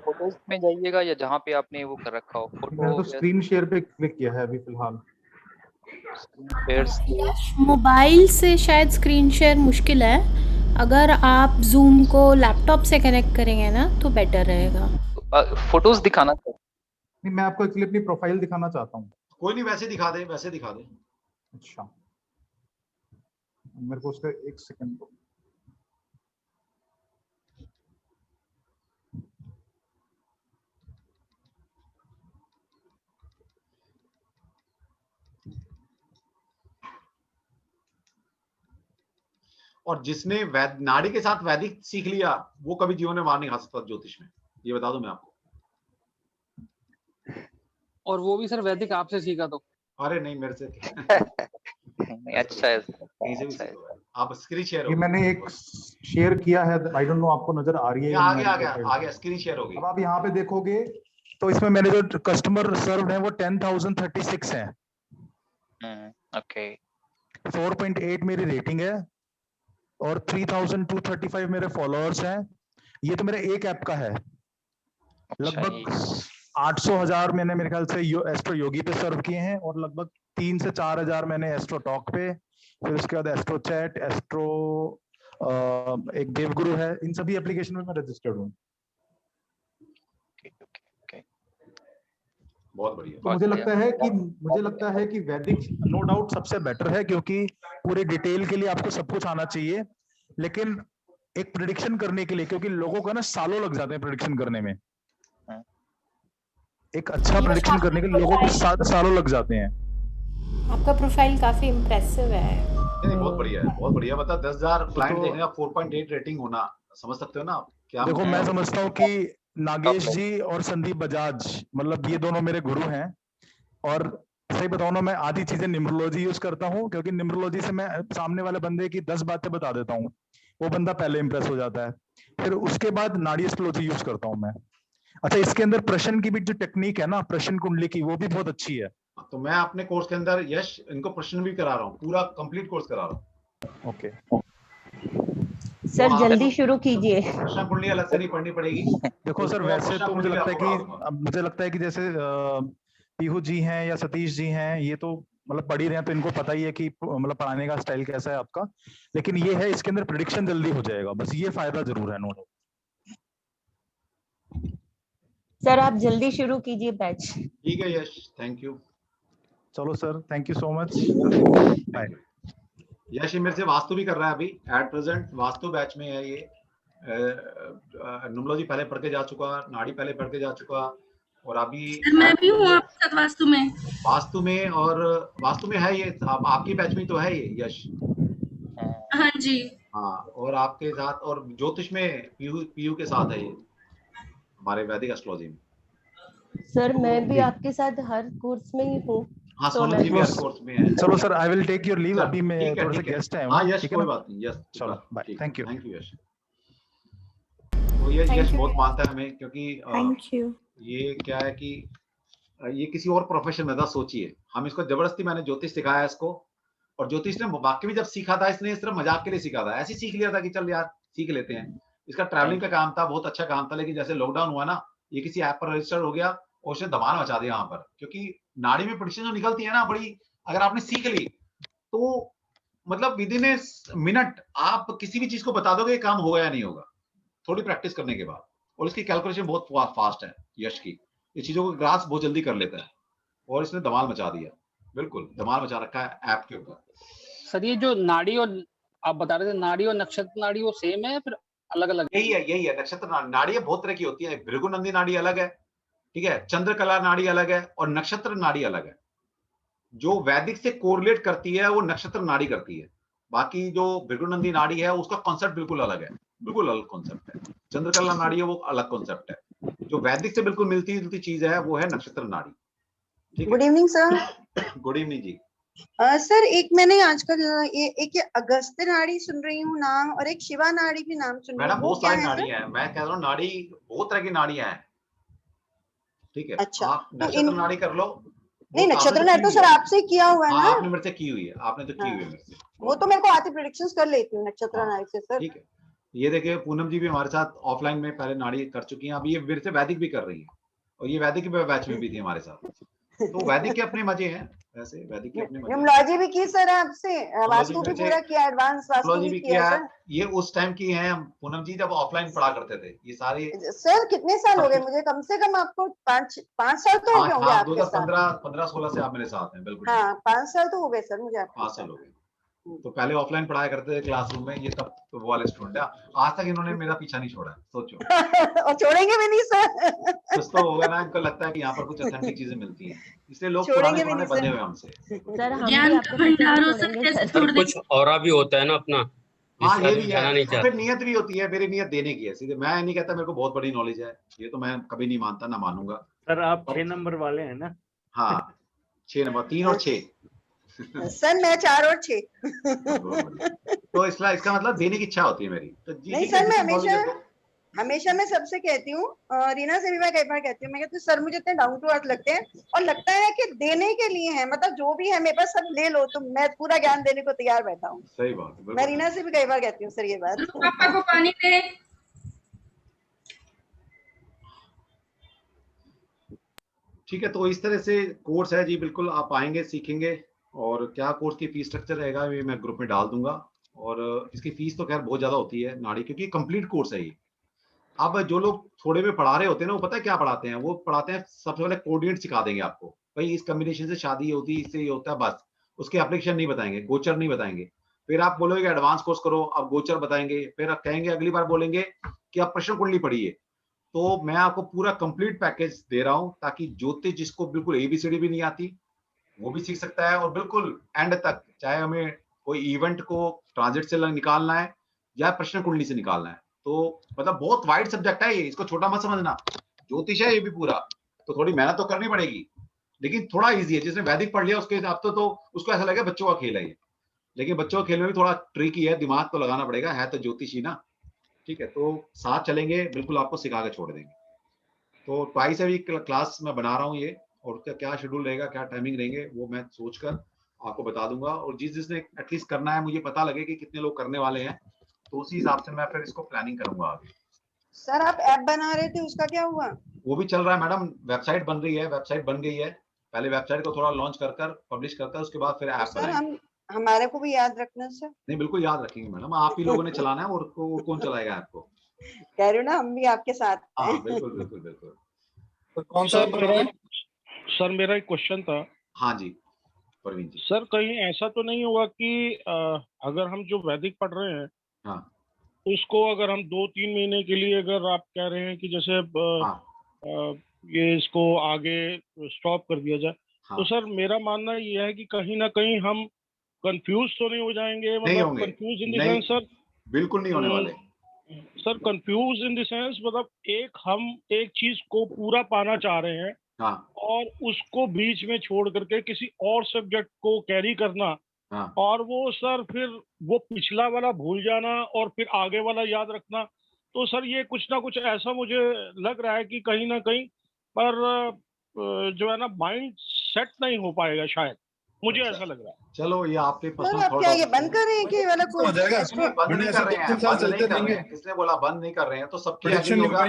फोटोज में जाइएगा या जहाँ पे आपने वो कर रखा हो मैंने तो फोटो स्क्रीन शेयर पे क्लिक किया है अभी फिलहाल। मोबाइल से शायद स्क्रीन शेयर मुश्किल है, अगर आप जूम को लैपटॉप से कनेक्ट करेंगे ना तो बेटर रहेगा। फोटोज दिखाना था। नहीं, मैं आपको एक्चुअली अपनी प्रोफाइल दिखाना चाहता हूँ। कोई नहीं, वैसे दिखा दे, वैसे दिखा दे। अच्छा, मेरे को उसका 1 सेकंड दो। और जिसने नाड़ी के साथ वैदिक सीख लिया वो कभी जीवन में मार नहीं खा सकता ज्योतिष में, ये बता दूं मैं आपको। और वो भी सर वैदिक आपसे सीखा तो? अरे नहीं, मेरे से अच्छा है, कहीं से भी सीखो। आप स्क्रीन शेयर ये मैंने एक शेयर किया है, आई डोंट नो आपको नजर आ रही है? आ गया स्क्रीन शेयर हो गई। अब आप यहाँ पे देखोगे तो इसमें मैंने जो कस्टमर सर्व है वो 10,036 है। ओके। 4.8 मेरी रेटिंग है और 3,235 मेरे फॉलोअर्स हैं। ये तो मेरे एक ऐप का है। लगभग 800,000 मैंने मेरे ख्याल से एस्ट्रो योगी पे सर्व किए हैं और लगभग 3 से 4,000 मैंने एस्ट्रो टॉक पे, फिर उसके बाद एस्ट्रो चैट, एस्ट्रो एक देवगुरु है, इन सभी एप्लीकेशन में मैं रजिस्टर्ड हूँ। बहुत बढ़िया। तो मुझे लगता है कि वैदिक नो डाउट सबसे बेटर है, क्योंकि पूरी डिटेल के लिए आपको सब कुछ आना चाहिए, लेकिन एक प्रेडिक्शन करने के लिए, क्योंकि लोगों का ना सालों लग जाते हैं प्रेडिक्शन करने में, एक अच्छा प्रेडिक्शन करने के लिए लोगों को सालों लग जाते हैं। आपका प्रोफाइल काफी इम्प्रेसिव है। नहीं, बहुत बढ़िया है, बहुत बढ़िया। बता 10,000 क्लाइंट देखने का 4.8 रेटिंग होना, समझ सकते हो ना आप क्या? देखो मैं समझता हूँ कि नागेश जी और संदीप बजाज, मतलब ये दोनों मेरे गुरु हैं। और सही बताऊं ना, मैं आधी चीजें न्यूमरोलॉजी यूज करता हूँ, क्योंकि न्यूमरोलॉजी से मैं सामने वाले बंदे की 10 बातें बता देता हूँ, वो बंदा पहले इंप्रेस हो जाता है। फिर उसके बाद नाड़ी एस्ट्रोलॉजी यूज करता हूँ मैं। अच्छा, इसके अंदर प्रश्न की भी जो टेक्निक है ना, प्रश्न कुंडली की, वो भी बहुत अच्छी है। तो मैं अपने कोर्स के अंदर यश इनको प्रश्न भी करा रहा हूँ, पूरा कंप्लीट कोर्स करा रहा हूँ। ओके सर जल्दी शुरू कीजिए। प्रश्न कुंडली अलग से नहीं पढ़नी पड़ेगी। देखो सर, वैसे तो मुझे लगता है कि जैसे पीहू जी हैं या सतीश जी हैं, ये तो मतलब पढ़ ही रहे हैं, तो इनको पता ही है कि मतलब पढ़ाने का स्टाइल कैसा है आपका। लेकिन ये है, इसके अंदर प्रेडिक्शन जल्दी हो जाएगा, बस ये फायदा जरूर है। नो सर आप जल्दी शुरू कीजिए बैच। ठीक है यश, थैंक यू। चलो sir, thank you so much, bye. Yash मेरे से वास्तु भी कर रहा है अभी, एट प्रेजेंट वास्तु बैच में है ये। न्यूमरोलॉजी पहले पढ़ के जा चुका, नाड़ी पहले पढ़ के जा चुका, और अभी मैं भी हूँ आपके साथ वास्तु में। और वास्तु में है ये, आपकी बैच में तो है ये यश। हाँ जी। हाँ, और आपके साथ, और ज्योतिष में पीयू के साथ है ये, हमारे वैदिक एस्ट्रोलॉजी में। सर मैं भी आपके साथ हर कोर्स में ही हूँ। हाँ, सोनल जी भी हर कोर्स में है। चलो sir, I will take your leave, अभी मैं थोड़ा सा गेस्ट है। हाँ यश, कोई बात नहीं यश, चलो बाय, थैंक यू यश। तो ये यश बहुत मानता है हमें, क्योंकि थैंक यू। ये क्या है कि ये किसी और प्रोफेशन में था, सोचिए। हम इसको जबरदस्ती, मैंने ज्योतिष सिखाया इसको, और ज्योतिष ने वाकई में जब सीखा था, इसने सिर्फ मजाक के लिए सीखा था, ऐसे सीख लिया था कि चल यार सीख लेते हैं। इसका ट्रैवलिंग का काम था, बहुत अच्छा काम था, लेकिन जैसे लॉकडाउन हुआ ना, ये किसी ऐप पर रजिस्टर्ड हो गया और उसने धमाल मचा दिया यहाँ पर। क्योंकि नाड़ी में प्रेडिक्शन जो निकलती है ना बड़ी, अगर आपने सीख ली तो मतलब विद इन ए मिनट आप किसी भी चीज को बता दोगे काम होगा या नहीं होगा, थोड़ी प्रैक्टिस करने के बाद। और इसकी कैलकुलेशन बहुत फास्ट है यश की, ये चीजों को ग्रास बहुत जल्दी कर लेता है, और इसने धमाल मचा दिया, बिल्कुल धमाल मचा रखा है ऐप के ऊपर। सर ये जो नाड़ी और आप बता रहे थे, नाड़ी और नक्षत्र नाड़ी वो सेम है फिर अलग अलग? यही है नक्षत्र नाड़ी बहुत तरह की होती है। भृगुनंदी नाड़ी अलग है, ठीक है, चंद्रकला नाड़ी अलग है, और नक्षत्र नाड़ी अलग है। जो वैदिक से कोरिलेट करती है वो नक्षत्र नाड़ी करती है, बाकी जो भृगुनंदी नाड़ी है उसका कॉन्सेप्ट बिल्कुल अलग है, बिल्कुल अलग कॉन्सेप्ट है। चंद्रकला नाड़ी है वो अलग कॉन्सेप्ट है। जो वैदिक से बिल्कुल मिलती जुलती चीज है वो है नक्षत्र नाड़ी। ठीक है, good evening sir. Good evening जी। सर एक मैंने आजकल एक अगस्त्य नाड़ी सुन रही हूँ नाम, और एक शिवा नाड़ी भी नाम सुन रही हूँ। मैडम बहुत सारी नाड़ी है, मैं कह रहा हूँ नाड़ी बहुत तरह की नाड़ियां हैं, ठीक है। अच्छा, आप नक्षत्र नाड़ी कर लो। नहीं, नक्षत्र नाड़ी तो सर आपसे किया हुआ है ना? आपने मेरे से की हुई है, आपने तो की हुई है मेरे से। वो तो मेरे को आती प्रेडिक्शंस कर लेती हूँ नक्षत्र नाड़ी से सर। ठीक है, ये देखिए पूनम जी भी हमारे साथ ऑफलाइन में पहले नाड़ी कर चुकी हैं, अभी ये फिर से वैदिक भी कर रही हैं, और ये वैदिक के बैच में भी थी हमारे साथ। तो वैदिक के अपने मजे हैं, वैसे वैदिक के अपने मजे हैं। न्यूमरोलॉजी भी की सर आपसे, वास्तु भी पूरा किया, एडवांस वास्तु न्यूमरोलॉजी भी भी किया किया है। सर। ये उस टाइम की हैं पूनम जी जब ऑफलाइन पढ़ा करते थे ये सारे। सर कितने साल हो गए मुझे, कम से कम आपको 5 साल तो हो गए होंगे हाँ, आपके साथ। 2015-16 से आप मेरे साथ हैं, बिल्कुल। हाँ 5 साल तो हो गए सर मुझे आपके 5 साल हो गए। तो पहले ऑफलाइन पढ़ाया करते थे क्लासरूम में, ये तब तो वो वाले स्टूडेंट है, आज तक इन्होंने मेरा पीछा नहीं छोड़ा है, सोचो। और छोड़ेंगे भी नहीं सर। कुछ तो होगा ना, इनको लगता है कि यहाँ पर कुछ ऑथेंटिक चीजें मिलती हैं, इसलिए लोग छोड़ेंगे पुराने भी पुराने नहीं बंधे सर। हुए हमसे। सर हम ज्ञान भी का आपके पीछे भंडार नहीं हो सर, छोड़ेंगे कैसे सर। छोड़ दें। कुछ और भी होता है ना अपना, हाँ जिससे ये आदमी भी जाना है, नहीं और चाहता। फिर नियत भी होती है, मेरी नियत देने की है सीधे। मैं नहीं कहता मेरे को बहुत बड़ी नॉलेज है, ये तो मैं कभी नहीं मानता ना मानूंगा। सर आप 6 नंबर वाले हैं ना? हाँ 6 नंबर, 3 और 6। सर मैं 4 और 6। तो इसका मतलब देने की इच्छा होती है मेरी। तो जी नहीं ठीक है, सर, मैं जितनी knowledge है तो- हमेशा मैं सबसे कहती हूँ, रीना से भी मैं कई बार कहती हूँ, मैं कहती हूँ सर मुझे इतने डाउन टू अर्थ लगते हैं, और लगता है कि देने के लिए है, मतलब जो भी है मेरे पास सब ले लो, तो मैं पूरा ज्ञान देने को तैयार बैठा हूँ। सही बात है, मैं रीना से भी कई बार कहती हूँ सर ये बात। पापा को पानी दे। ठीक है। तो इस तरह से कोर्स है जी, बिल्कुल आप आएंगे सीखेंगे, और क्या कोर्स की फीस स्ट्रक्चर रहेगा ये मैं ग्रुप में डाल दूंगा। और इसकी फीस तो खैर बहुत ज्यादा होती है नाड़ी, क्योंकि कंप्लीट कोर्स है ये। अब जो लोग थोड़े में पढ़ा रहे होते हैं ना, वो पता है क्या पढ़ाते हैं, वो पढ़ाते हैं सबसे पहले कोऑर्डिनेट सिखा देंगे आपको, भाई इस कॉम्बिनेशन से शादी होती है, इससे ये होता है, बस उसके एप्लीकेशन नहीं बताएंगे, गोचर नहीं बताएंगे। फिर आप बोलोगे एडवांस कोर्स करो, अब गोचर बताएंगे, फिर आप कहेंगे अगली बार बोलेंगे कि आप प्रश्न कुंडली पढ़िए। तो मैं आपको पूरा कंप्लीट पैकेज दे रहा हूं, ताकि ज्योतिष जिसको बिल्कुल एबीसीडी भी नहीं आती वो भी सीख सकता है, और बिल्कुल एंड तक, चाहे हमें कोई इवेंट को ट्रांजिट से निकालना है या प्रश्न कुंडली से निकालना है, तो मतलब बहुत वाइड सब्जेक्ट है ये, इसको छोटा मत समझना। ज्योतिष है ये भी पूरा, तो थोड़ी मेहनत तो करनी पड़ेगी, लेकिन थोड़ा इजी है। जिसने वैदिक पढ़ लिया उसके हिसाब तो उसको ऐसा लगेगा बच्चों का खेल है ये, लेकिन बच्चों के खेल में भी थोड़ा ट्रिकी है, दिमाग तो लगाना पड़ेगा, है तो ज्योतिषी ना। ठीक है, तो साथ चलेंगे, बिल्कुल आपको सिखा के छोड़ देंगे। तो ट्वाइस अ वीक क्लास मैं बना रहा हूँ ये, और उसका क्या शेड्यूल रहेगा, क्या टाइमिंग रहेंगे, वो मैं सोचकर आपको बता दूंगा। और जिसने एटलीस्ट करना है, मुझे पता लगे कि कितने लोग करने वाले हैं, तो उसी हिसाब से मैं फिर इसको प्लानिंग करूंगा आगे। सर आप ऐप बना रहे थे, उसका क्या हुआ? वो भी चल रहा है मैडम, वेबसाइट बन रही है, वेबसाइट बन गई है। पहले वेबसाइट को थोड़ा लॉन्च कर पब्लिश कर, उसके बाद फिर ऐप सर बनाएंगे। हमारे को भी याद रखना सर। नहीं बिल्कुल याद रखेंगे मैडम, आप ही लोगों ने चलाना है, और कौन चलाएगा आपको? कह रही हूँ ना, हम भी आपके साथ हैं। हाँ बिल्कुल बिल्कुल बिल्कुल। तो कौन सा सर मेरा एक क्वेश्चन था। हाँ जी प्रवीण जी। सर कहीं ऐसा तो नहीं होगा कि अगर हम जो वैदिक पढ़ रहे हैं, हाँ, उसको अगर हम 2-3 महीने के लिए, अगर आप कह रहे हैं कि जैसे ये इसको आगे स्टॉप कर दिया जाए, तो सर मेरा मानना ये है कि कहीं ना कहीं हम कंफ्यूज तो नहीं हो जाएंगे? मतलब confuse in the sense sir, बिल्कुल नहीं होने वाले sir. Confuse in the sense मतलब हम एक चीज को पूरा पाना चाह रहे हैं, हाँ, और उसको बीच में छोड़ करके किसी और सब्जेक्ट को कैरी करना, हाँ, और वो सर फिर वो पिछला वाला भूल जाना और फिर आगे वाला याद रखना। तो सर ये कुछ ना कुछ ऐसा मुझे लग रहा है कि कहीं ना कहीं पर जो है ना, माइंड सेट नहीं हो पाएगा शायद, मुझे ऐसा लग रहा है। चलो ये आपके पर्सनल आप क्या ये बंद कर रहे हैं कि वाला हो जाएगा? बंद नहीं कर रहे हैं, बंद नहीं कर रहे हैं। किसने बोला बंद नहीं कर रहे हैं? तो सबकी एग्री होगा।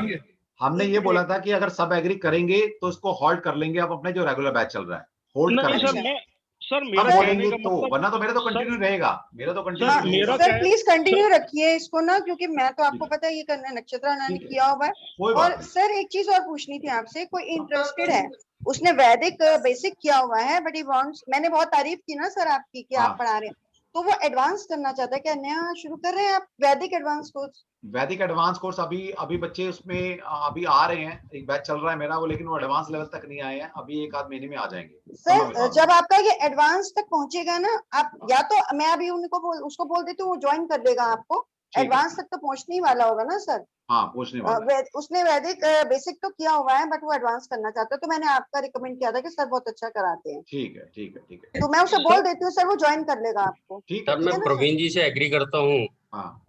हमने ये बोला था कि अगर सब एग्री करेंगे तो इसको होल्ड कर लेंगे, अब अपने जो रेगुलर बैच चल रहा है होल्ड कर लेंगे। सर मेरा बोलेंगे तो, वरना तो मेरा तो कंटिन्यू रहेगा, मेरा तो कंटिन्यू रहेगा। सर प्लीज कंटिन्यू रखिए इसको ना, क्योंकि मैं तो आपको पता है ये करना नक्षत्र ने किया हुआ है। और सर एक चीज और पूछनी थी आपसे, कोई इंटरेस्टेड है, उसने वैदिक बेसिक किया हुआ है, बट ही वांट्स, मैंने बहुत तारीफ की ना सर आपकी कि आप पढ़ा रहे हैं, तो वो एडवांस करना चाहता है, क्या नया शुरू कर रहे हैं आप वैदिक एडवांस कोर्स? वैदिक एडवांस कोर्स अभी बच्चे उसमें अभी आ रहे हैं, एक बैच चल रहा है मेरा वो, लेकिन वो एडवांस लेवल तक नहीं आए हैं, अभी 1-आध महीने में आ जाएंगे। सर जब आपका ये एडवांस तक पहुंचेगा ना, आप या तो मैं अभी उसको बोल देती हूँ, वो ज्वाइन कर देगा आपको, एडवांस तक तो पहुंचने ही वाला होगा ना सर? हाँ पहुंचने वाला है। उसने वैदिक बेसिक तो किया हुआ है, बट वो एडवांस करना चाहता है, तो मैंने आपका रिकमेंड किया था कि सर बहुत अच्छा कराते हैं। ठीक है ठीक है ठीक है, तो मैं उसे बोल देती हूँ, सर वो ज्वाइन कर लेगा आपको। सर मैं प्रवीण जी से एग्री करता हूँ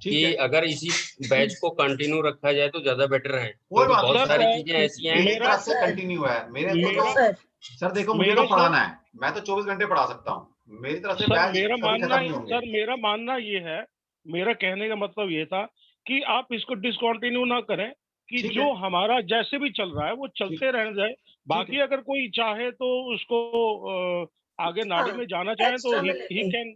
कि अगर इसी बैच को कंटिन्यू रखा जाए तो ज्यादा बेटर है, क्योंकि बहुत सारी चीजें ऐसी हैं। मेरी तरफ से कंटिन्यू है, सर देखो मुझे तो पढ़ाना है, मैं तो 24 घंटे पढ़ा सकता हूँ, मेरी तरफ से बैच मेरा मानना ये है, मेरा कहने का मतलब ये था कि आप इसको डिसकंटिन्यू ना करें, कि जो हमारा जैसे भी चल रहा है वो चलते रहने जाए। बाकी अगर कोई चाहे तो उसको आगे नाड़ी में जाना चाहे तो ही कैन,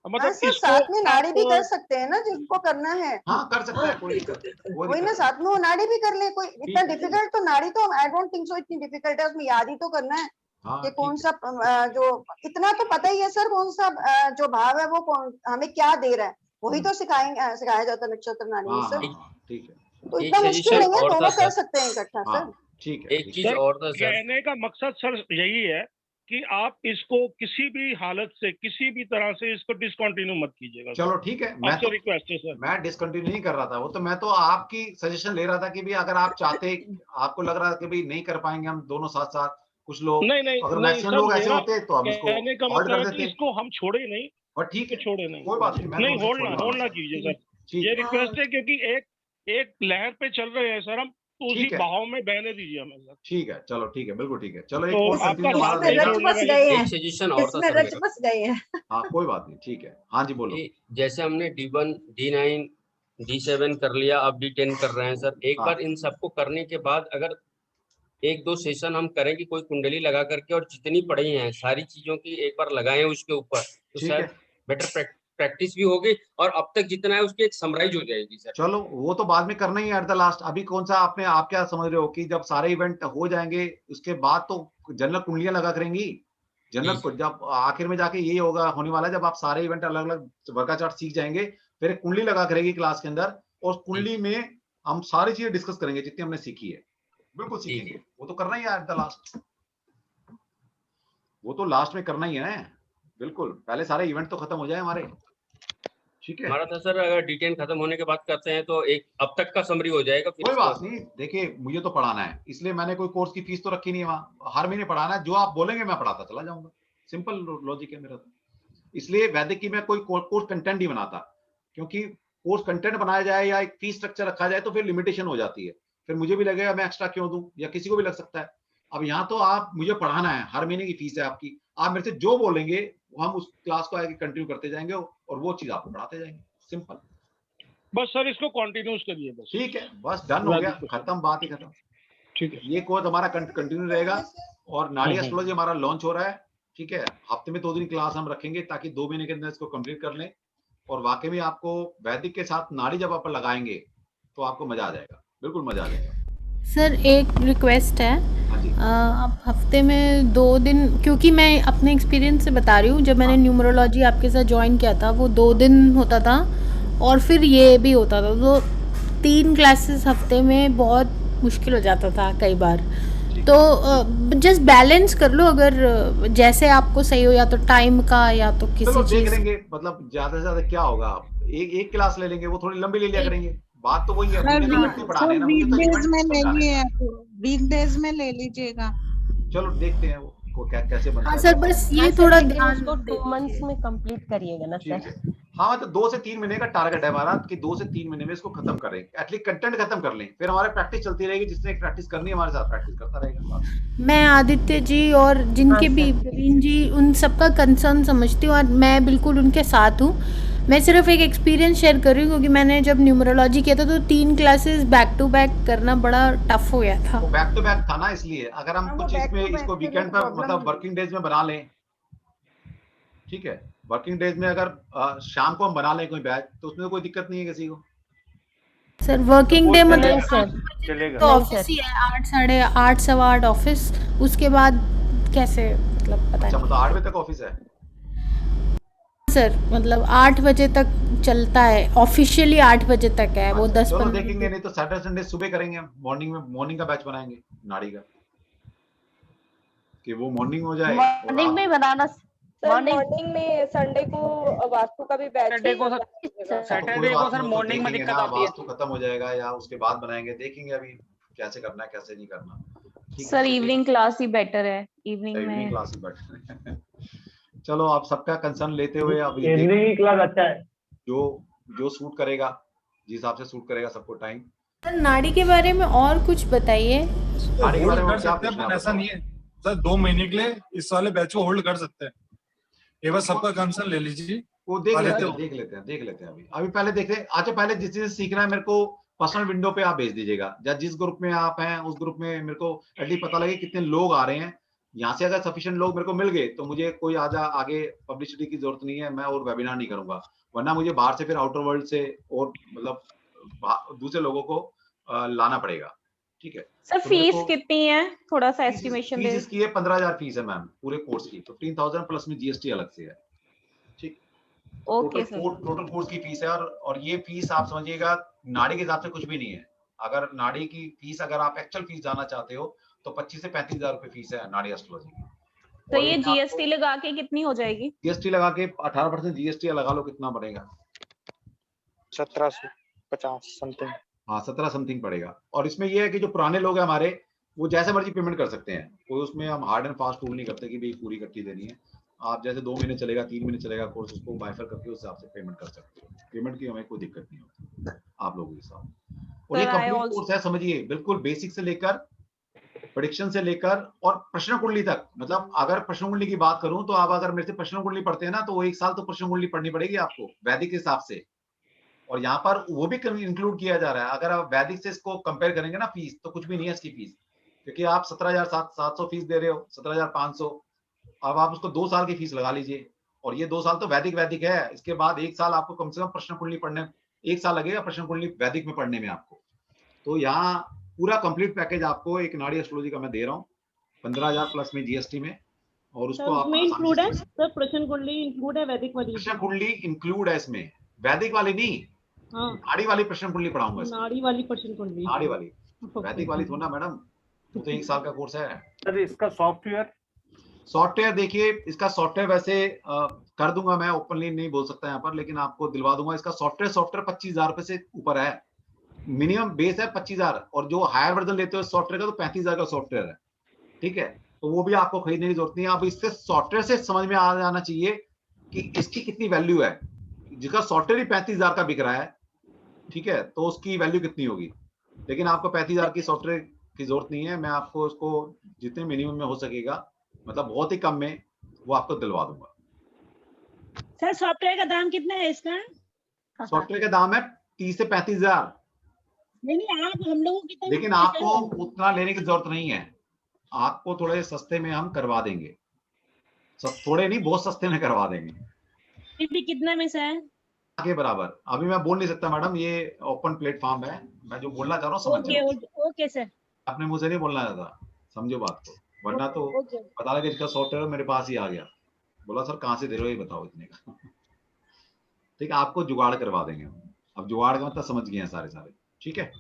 मतलब सर साथ में नाड़ी भी कर सकते हैं ना जिनको करना है। हाँ कर सकता है, कोई वही ना, साथ में वो नाड़ी भी कर ले। कोई इतना डिफिकल्ट तो नाड़ी तो आई डोंट थिंक सो इतनी डिफिकल्ट है, उसमें याद ही तो करना है कि कौन सा जो, इतना तो पता ही है सर कौन सा जो भाव है वो कौन हमें क्या दे रहा है, वही तो सिखाया जाता है नक्षत्र नाड़ी में सर। ठीक है, तो इतना मुश्किल नहीं है, दोनों कर सकते हैं इकट्ठा सर। ठीक है। एक चीज और था सर, कहने का मकसद सर यही है कि आप इसको किसी भी हालत से किसी भी तरह से इसको डिसकंटिन्यू मत कीजिएगा। चलो ठीक है, मैं तो रिक्वेस्ट है सर। मैं डिसकंटिन्यू नहीं कर रहा था, वो तो मैं तो आपकी सजेशन ले रहा था कि भी अगर आप चाहते, आपको लग रहा है कि भाई नहीं कर पाएंगे हम दोनों साथ साथ, कुछ लोग नहीं अगर मैक्सिमम लोग ऐसे होते तो हम इसको कहने का होल्ड मतलब कर है कि देते। इसको हम छोड़े नहीं, और ठीक है, छोड़े नहीं, कोई बात नहीं, नहीं होल्ड ना कीजिए सर, ये रिक्वेस्ट है, क्योंकि एक लहर पे चल रहे हैं सर हम, तो उसी बहाव में बहने दीजिए हमें सर। ठीक है, चलो ठीक है, बिल्कुल ठीक है। चलो तो एक आपका सजेशन और था सर, बस गए हैं। हाँ कोई बात नहीं, ठीक है, हाँ जी बोलो। जैसे हमने D1, D9, D7 कर लिया, अब D10 कर रहे हैं सर। एक बार इन सबको करने के बाद अगर 1-2 सेशन हम करें कि कोई कुंडली लगा करके और जितनी पढ़ी हैं सारी चीजों की एक बार लगाएं उसके ऊपर, तो शायद बेटर प्रैक्टिस भी होगी और अब तक जितना है उसकी एक समराइज हो जाएगी सर। चलो वो तो बाद में करना ही है एट द लास्ट। अभी कौन सा आप क्या समझ रहे हो कि जब सारे इवेंट हो जाएंगे उसके बाद तो जनरल कुंडलियां लगा करेंगी, जनरल जब आखिर में जाके यही होगा होने वाला है, जब आप सारे इवेंट अलग अलग वर्गा चार्ट सीख जाएंगे, फिर एक कुंडली लगा करेगी क्लास के अंदर, और उस कुंडली में हम सारी चीजें डिस्कस करेंगे जितनी हमने सीखी है, बिल्कुल सीखेंगे। वो तो करना ही है एट द लास्ट, वो तो लास्ट में करना ही है, बिल्कुल। पहले सारे इवेंट तो खत्म हो जाए हमारे, ठीक है। हमारा था सर अगर D10 खत्म होने के बाद करते हैं तो एक अब तक का समरी हो जाएगा। कोई बात नहीं, देखिए मुझे तो पढ़ाना है, इसलिए मैंने कोई कोर्स की फीस तो रखी नहीं है वहाँ, हर महीने पढ़ाना है, जो आप बोलेंगे मैं पढ़ाता चला जाऊंगा, सिंपल लॉजिक है मेरा तो। इसलिए वैदिक की मैं कोई कोर्स कंटेंट नहीं बनाता, क्योंकि कोर्स कंटेंट बनाया जाए या एक फीस स्ट्रक्चर रखा जाए तो फिर लिमिटेशन हो जाती है, फिर मुझे भी लगेगा मैं एक्स्ट्रा क्यों दूं, या किसी को भी लग सकता है। अब यहाँ तो आप मुझे पढ़ाना है, हर महीने की फीस है आपकी, आप मेरे से जो बोलेंगे हम उस क्लास को आगे कंटिन्यू करते जाएंगे और वो चीज आपको पढ़ाते जाएंगे, सिंपल। बस सर इसको कंटिन्यूस करिए बस। ठीक है, बस डन हो गया, खत्म, बात ही खत्म। ठीक है, ये कोर्स हमारा कंटिन्यू रहेगा और नाड़ी एस्ट्रोलॉजी हमारा लॉन्च हो रहा है, ठीक है। हफ्ते में 2 दिन क्लास हम रखेंगे ताकि 2 महीने के अंदर इसको कंप्लीट कर लें, और वाकई में आपको वैदिक के साथ नाड़ी जब आप लगाएंगे तो आपको मजा आ जाएगा, बिल्कुल मजा आ जाएगा। सर एक रिक्वेस्ट है, आप हफ्ते में 2 दिन, क्योंकि मैं अपने एक्सपीरियंस से बता रही हूँ, जब मैंने न्यूमरोलॉजी आपके साथ ज्वाइन किया था वो 2 दिन होता था और फिर ये भी होता था, तो 3 क्लासेस हफ्ते में बहुत मुश्किल हो जाता था कई बार। तो जस्ट बैलेंस कर लो, अगर जैसे आपको सही हो, या तो टाइम का या तो किसी चीज। देख लेंगे, मतलब ज्यादा से ज्यादा क्या होगा, आप एक क्लास ले लेंगे, वो थोड़ी लंबी ले लिया करेंगे, बात तो वही है। वीकडेज में ले लीजिएगा। चलो देखते हैं वो कैसे बनता है। हाँ सर, बस ये थोड़ा ध्यान 2 मंथ्स में कंप्लीट करिएगा ना सर। हाँ तो 2 से 3 महीने का टारगेट है हमारा कि 2 से 3 महीने में इसको खत्म करें, एटलीस्ट कंटेंट खत्म कर लें, फिर हमारे प्रैक्टिस चलती रहेगी, जिसने प्रैक्टिस करनी है हमारे साथ प्रैक्टिस करता रहेगा। मैं आदित्य जी और जिनके भी प्रवीण जी, उन सबका कंसर्न समझती हूँ और मैं बिल्कुल उनके साथ हूँ। मैं सिर्फ एक एक्सपीरियंस शेयर कर रही हूँ, क्योंकि मैंने जब न्यूमरोलॉजी किया था तो 3 क्लासेस बैक टू बैक करना बड़ा टफ हो गया था। बैक टू बैक था ना, इसलिए अगर हम कुछ इसमें इसको वीकेंड पर मतलब वर्किंग डेज में बना लें, ठीक है, वर्किंग डेज में अगर शाम को हम बना लें कोई बैच, तो उसमें कोई दिक्कत नहीं है किसी को। सर वर्किंग डे मतलब चलेगा तो ऑफिस ही है, 8, 8:30, 8:15 ऑफिस, उसके बाद कैसे, मतलब पता अच्छा, नहीं। मतलब 8 बजे तक ऑफिस है सर, मतलब 8 बजे तक चलता है, ऑफिशियली 8 बजे तक है वो। 10-15 देखेंगे, नहीं तो सैटरडे संडे सुबह करेंगे, मॉर्निंग का बैच बनाएंगे नाड़ी का, कि वो मॉर्निंग हो जाए। मॉर्निंग में बनाना, मॉर्निंग में संडे को वास्तु का भी बैच है। सैटरडे को सर मॉर्निंग में दिक्कत आती है, वास्तु खत्म हो जाएगा या उसके बाद बनाएंगे, देखेंगे अभी कैसे करना है कैसे नहीं करना। सर इवनिंग क्लास ही बेटर है, इवनिंग क्लास ही बेटर है। चलो आप सबका कंसर्न लेते हुए अब इवनिंग क्लास अच्छा है, जो सूट करेगा, जिस हिसाब से सूट करेगा सबको टाइम। सर नाड़ी के बारे में और कुछ बताइए। नाड़ी के बारे में क्या पूछना है? ऐसा नहीं है सर, 2 महीने के लिए इस वाले बैच को होल्ड कर सकते हैं, ये बस सबका कंसर्न ले लीजिए वो देख लेते हैं अभी पहले देख ले। अच्छा पहले जिस चीज सीखना है मेरे को पर्सनल विंडो पे आप भेज दीजिएगा, या जिस ग्रुप में आप हैं उस ग्रुप में मेरे को एटलीस्ट पता लगे कितने लोग आ रहे हैं। यहाँ से अगर सफिशिएंट लोग मेरे को मिल गए तो मुझे कोई आगे पब्लिसिटी की जरूरत नहीं है, मैं और वेबिनार नहीं करूंगा, वरना मुझे बाहर से फिर आउटर वर्ल्ड से और मतलब दूसरे लोगों को लाना पड़ेगा। ठीक है सर, तो फीस कितनी है, थोड़ा सा एस्टिमेशन फीस इसकी है 15,000 फीस है मैम पूरे कोर्स की, 15,000 प्लस में जीएसटी अलग से है। ठीक, ओके सर। टोटल कोर्स की फीस है, और ये फीस आप समझिएगा नाड़ी के हिसाब से कुछ भी नहीं है। अगर नाड़ी की फीस अगर आप एक्चुअल फीस जानना चाहते हो तो 25 से 35,000 रुपए फीस है नाड़ी एस्ट्रोलॉजी की। तो ये जीएसटी लगा के कितनी हो जाएगी? जीएसटी लगा के 18% जीएसटी लगा लो, कितना पड़ेगा? 1750 समथिंग। हाँ 17 समथिंग पड़ेगा। और इसमें ये है कि जो पुराने लोग हैं हमारे, वो जैसे मर्जी पेमेंट कर सकते हैं, कोई उसमें हम हार्ड एंड फास्ट रूल नहीं करते कि भाई पूरी इकट्ठी देनी है। आप जैसे 2 महीने चलेगा 3 महीने चलेगा कोर्स, उसको बाइफर करके उस हिसाब से पेमेंट कर सकते हो। पेमेंट की हमें कोई दिक्कत नहीं होती आप लोगों के साथ। और ये कंप्लीट कोर्स है, समझिए बिल्कुल बेसिक से लेकर प्रेडिक्शन से लेकर और प्रश्न कुंडली तक। मतलब अगर प्रश्न कुंडली की बात करूं तो आप अगर मेरे से प्रश्न कुंडली पढ़ते हैं ना, तो वो 1 साल तो प्रश्न कुंडली पढ़नी पड़ेगी आपको वैदिक के हिसाब से। और यहाँ पर वो भी इंक्लूड किया जा रहा है। अगर आप वैदिक से इसको कंपेयर करेंगे ना फीस, तो कुछ भी नहीं है इसकी फीस, क्योंकि आप 17,700 फीस दे रहे हो, 17,500। अब आप उसको 2 साल की फीस लगा लीजिए, और ये 2 साल तो वैदिक है। इसके बाद 1 साल आपको कम से कम प्रश्न कुंडली पढ़ने, 1 साल लगेगा प्रश्न कुंडली वैदिक में पढ़ने में आपको। तो यहाँ पूरा कंप्लीट पैकेज आपको एक नाड़ी एस्ट्रोलॉजी का मैं दे रहा हूँ 15,000 प्लस में जीएसटी में। और उसको आप इंक्लूड है सर, प्रश्न कुंडली इंक्लूड है वैदिक वाली? प्रश्न कुंडली इंक्लूड है इसमें, वैदिक वाली नहीं। हाँ, नाड़ी वाली प्रश्न कुंडली पढ़ाऊंगा। नाड़ी वाली प्रश्न कुंडली, नाड़ी वाली, वैदिक वाली थोड़ा ना मैडम, तो 1 साल का कोर्स है। सर इसका सॉफ्टवेयर देखिए, इसका सॉफ्टवेयर वैसे कर दूंगा मैं, ओपनली नहीं बोल सकता यहाँ पर, लेकिन आपको दिलवा दूंगा। इसका सॉफ्टवेयर 25,000 रुपए से ऊपर है, मिनिमम बेस है 25,000, और जो हायर वर्जन लेते हो सॉफ्टवेयर का तो 35,000 का सॉफ्टवेयर है। ठीक है, तो वो भी आपको खरीदने की जरूरत नहीं है। अब इससे सॉफ्टवेयर से समझ में आ जाना चाहिए कि इसकी कितनी वैल्यू है। जिसका सॉफ्टवेयर ही 35,000 का बिक रहा है, ठीक है, तो उसकी वैल्यू कितनी होगी। लेकिन आपको 35,000 की सॉफ्टवेयर की जरूरत नहीं है, मैं आपको उसको जितने मिनिमम में हो सकेगा, मतलब बहुत ही कम में, वो आपको दिलवा दूंगा। सर सॉफ्टवेयर का दाम कितना है इसका? सॉफ्टवेयर का दाम है 30 से 35,000। नहीं आप हम लोगों की, लेकिन आपको उतना लेने की जरूरत नहीं है, आपको थोड़े सस्ते में हम करवा देंगे। थोड़े नहीं, बहुत सस्ते में करवा देंगे। कितने में से है? आगे बराबर अभी मैं बोल नहीं सकता मैडम, ये ओपन प्लेटफॉर्म है। मैं जो बोलना चाह रहा हूँ समझ ओके सर, अपने मुंह से नहीं बोलना चाहता, समझो बात को, वरना तो पता लगे इसका सॉफ्टवेयर मेरे पास ही आ गया, बोला सर कहाँ से दे रहे हो ये बताओ इतने का। ठीक है, आपको जुगाड़ करवा देंगे हम। अब जुगाड़ का मतलब समझ गए हैं सारे। ठीक है,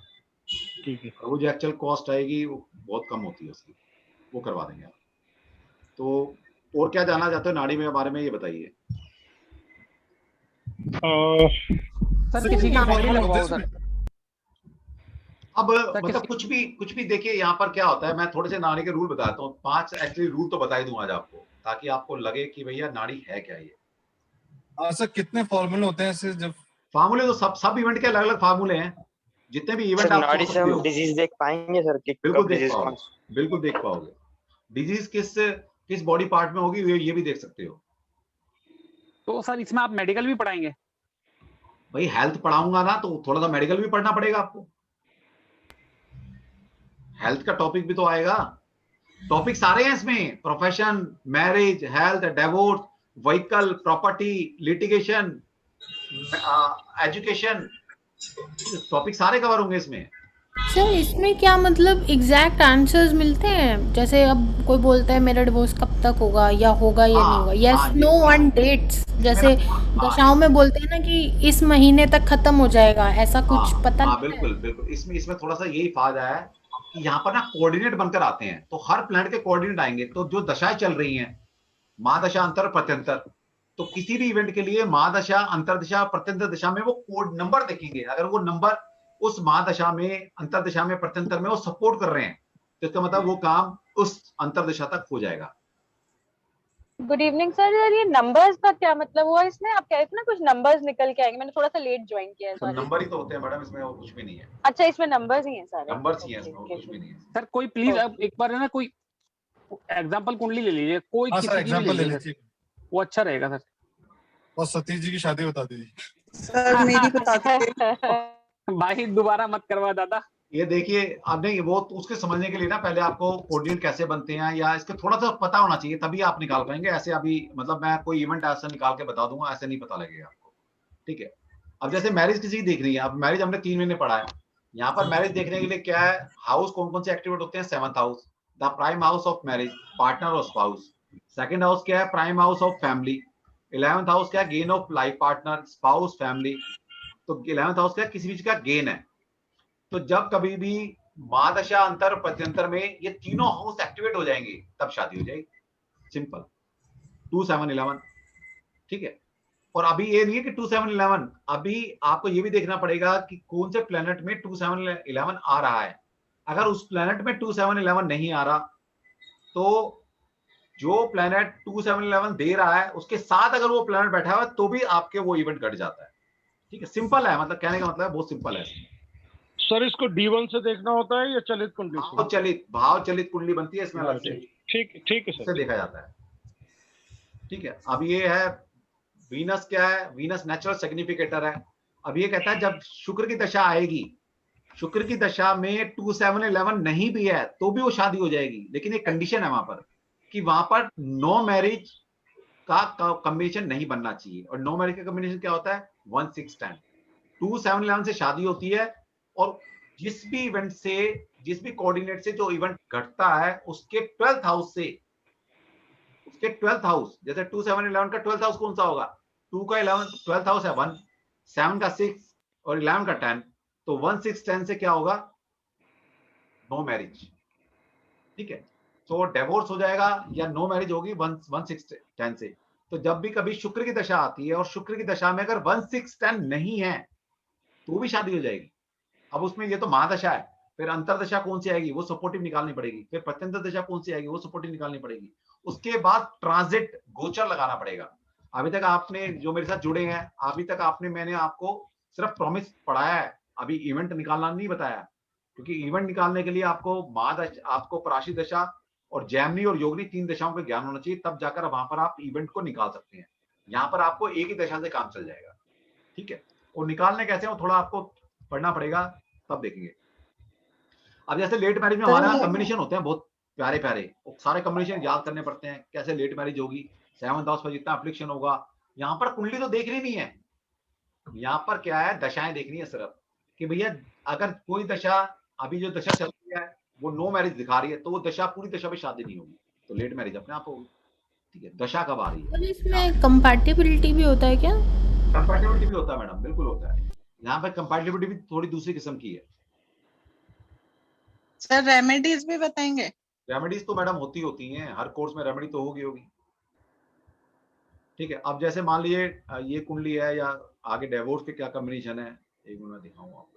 वो जो एक्चुअल कॉस्ट आएगी वो बहुत कम होती है उसकी, वो करवा देंगे आप। तो और क्या जानना चाहते हो नाड़ी में बारे में, ये बताइए। सर किसी की बॉडी लगवाओ सर। अब मतलब कुछ भी देखिए, यहाँ पर क्या होता है, मैं थोड़े से नाड़ी के रूल बताता हूँ। 5 एक्चुअली रूल तो बता ही दूं आज आपको, ताकि आपको लगे कि भैया नाड़ी है क्या ये। सर कितने फॉर्मूले होते हैं ऐसे? जब फार्मूले तो सब इवेंट के अलग अलग फार्मूले हैं, जितने भी इवेंट आप नाड़ी से हम डिजीज देख पाएंगे सर? बिल्कुल देख पाओगे। डिजीज किस बॉडी पार्ट में होगी ये भी देख सकते हो। तो सर इसमें आप मेडिकल भी पढ़ाएंगे? भाई हेल्थ पढ़ाऊंगा ना, तो थोड़ा सा मेडिकल भी पढ़ना पड़ेगा आपको। हेल्थ का टॉपिक भी तो आएगा। टॉपिक सारे हैं इसमें, profession, marriage, health, divorce, vehicle, property, litigation, education, topic सारे कवर होंगे इसमें। सर इसमें क्या मतलब एग्जैक्ट आंसर्स मिलते हैं? जैसे अब कोई बोलता है मेरा डिवोर्स कब तक होगा, या होगा या नहीं होगा, यस नो ऑन डेट्स, जैसे दशाओं में बोलते हैं ना कि इस महीने तक खत्म हो जाएगा, ऐसा कुछ पता नहीं। बिल्कुल इसमें थोड़ा सा यही फायदा है कि यहाँ पर ना कोऑर्डिनेट बनकर आते हैं, तो हर प्लैनेट के कोऑर्डिनेट आएंगे। तो जो दशाएं चल रही हैं, महादशा, अंतर, प्रत्यंतर, तो किसी भी इवेंट के लिए महादशा, अंतरदशा, प्रत्यंतर दशा में वो कोड नंबर देखेंगे। अगर वो नंबर उस महादशा में, अंतरदशा में, प्रत्यंतर में वो सपोर्ट कर रहे हैं, तो इसका मतलब वो काम उस अंतरदशा तक हो जाएगा। Good evening sir. यार ये नंबर्स का क्या मतलब हुआ इसमें? आप कह रहे थे ना कुछ नंबर्स निकल के आएंगे, मैंने थोड़ा सा लेट ज्वाइन किया है। नंबर ही तो होते हैं मैडम, इसमें और कुछ भी नहीं है। अच्छा, इसमें नंबर्स ही हैं सारे? नंबर्स ही हैं, इसमें और कुछ भी नहीं है। सर कोई प्लीज अब एक बार है ना, कोई एग्जांपल कुंडली ले लीजिए, कोई किसी की भी ले लीजिए, वो अच्छा रहेगा सर। और सतीश जी की शादी बता दीजिए सर मेरी बता दीजिए। भाई दोबारा मत करवा दादा। ये देखिए, आपने वो उसके समझने के लिए ना पहले आपको कोऑर्डिनेट कैसे बनते हैं या इसके थोड़ा सा पता होना चाहिए, तभी आप निकाल पाएंगे। ऐसे अभी मतलब मैं कोई इवेंट ऐसा निकाल के बता दूंगा, ऐसे नहीं पता लगेगा आपको, ठीक है। अब जैसे मैरिज किसी की देख रही है, अब मैरिज हमने 3 महीने पढ़ा है, यहाँ पर मैरिज देखने के लिए क्या है, हाउस कौन कौन से एक्टिवेट होते हैं, 7th house the prime house of marriage, partner और स्पाउस। सेकंड हाउस क्या है, prime house of family. 11th house क्या है, gain of life partner, spouse, family. तो 11th हाउस क्या है, किसी चीज का गेन है। तो जब कभी भी महादशा अंतर प्रत्यंतर में ये तीनों हाउस एक्टिवेट हो जाएंगे तब शादी हो जाएगी, सिंपल। 2 7 11, ठीक है। और अभी ये नहीं है कि 2 7 11, अभी आपको ये भी देखना पड़ेगा कि कौन से प्लेनेट में 2 7 11 आ रहा है। अगर उस प्लेनेट में 2 7 11 नहीं आ रहा, तो जो प्लेनेट 2 7 11 दे रहा है उसके साथ अगर वो प्लेनेट बैठा हुआ है तो भी आपके वो इवेंट घट जाता है, ठीक है। सिंपल है, मतलब कहने का मतलब बहुत सिंपल है। सर इसको D1 से देखना होता है या चलित कुंडली से? भाव चलित कुंडली बनती है इसमें अलग से, ठीक है सर, देखा जाता है, ठीक है। अब ये है वीनस, क्या है, वीनस नेचुरल सिग्निफिकेटर है। अब ये कहता है जब शुक्र की दशा आएगी, शुक्र की दशा में 2 7 11 नहीं भी है तो भी वो शादी हो जाएगी, लेकिन एक कंडीशन है वहां पर कि वहां पर नो मैरिज का कॉम्बिनेशन नहीं बनना चाहिए। और नो मैरिज का कॉम्बिनेशन क्या होता है, 1 6 10। 2 7 11 से शादी होती है और जिस भी इवेंट से, जिस भी कोऑर्डिनेट से जो इवेंट घटता है उसके 12th हाउस से, उसके 12th हाउस, जैसे 2 7 11 का 12th हाउस कौन सा होगा, 2 का 12th हाउस है 1, 7 का 6 और 11 का 10, तो 1 6 10 से क्या होगा, नो मैरिज, ठीक है। तो डिवोर्स हो जाएगा या नो मैरिज होगी 1 6 10 से। तो जब भी कभी शुक्र की दशा आती है और शुक्र की दशा में अगर 1 6 10 नहीं है तो भी शादी हो जाएगी। अब उसमें ये तो महादशा है, फिर अंतरदशा कौन सी आएगी वो सपोर्टिव निकालनी पड़ेगी, फिर प्रत्यंतर दशा कौन सी आएगी वो सपोर्टिव निकालनी पड़ेगी, उसके बाद ट्रांजिट गोचर लगाना पड़ेगा। अभी तक आपने जो मेरे साथ जुड़े हैं, अभी तक आपने, मैंने आपको सिर्फ प्रॉमिस पढ़ाया है, अभी इवेंट निकालना नहीं बताया, क्योंकि इवेंट निकालने के लिए आपको महादशा, आपको पराशी दशा और जैमिनी और योगिनी 3 दशाओं का ज्ञान होना चाहिए, तब जाकर वहां पर आप इवेंट को निकाल सकते हैं। यहाँ पर आपको एक ही दशा से काम चल जाएगा, ठीक है। और निकालने कैसे हो थोड़ा आपको पढ़ना पड़ेगा, तब देखेंगे। अब जैसे लेट मैरिज में हमारे यहाँ कॉम्बिनेशन होते हैं बहुत प्यारे प्यारे, सारे कॉम्बिनेशन याद करने पड़ते हैं, कैसे लेट मैरिज होगी, 7th हाउस पर जितना अफ्लिक्शन होगा। यहाँ पर कुंडली तो देखनी नहीं है, यहाँ पर क्या है, दशाएं देखनी है सिर्फ, कि भैया अगर कोई दशा, अभी जो दशा चल रही है वो नो मैरिज दिखा रही है, तो वो दशा पूरी दशा में शादी नहीं होगी, तो लेट मैरिज अपने आप होगी, ठीक है। दशा कब आ रही है, और इसमें कंपैटिबिलिटी भी होता है क्या? कंपैटिबिलिटी भी होता है मैडम, बिल्कुल होता है। यहाँ पर कंपैटिबिलिटी भी थोड़ी दूसरी किस्म की है। सर रेमेडीज भी बताएंगे? रेमेडीज तो मैडम होती हैं, हर कोर्स में रेमेडी तो होगी, ठीक है। अब जैसे मान लीजिए ये कुंडली है या आगे डिवोर्स के क्या कॉम्बिनेशन है, एक मिनट में दिखाऊंगा आपको।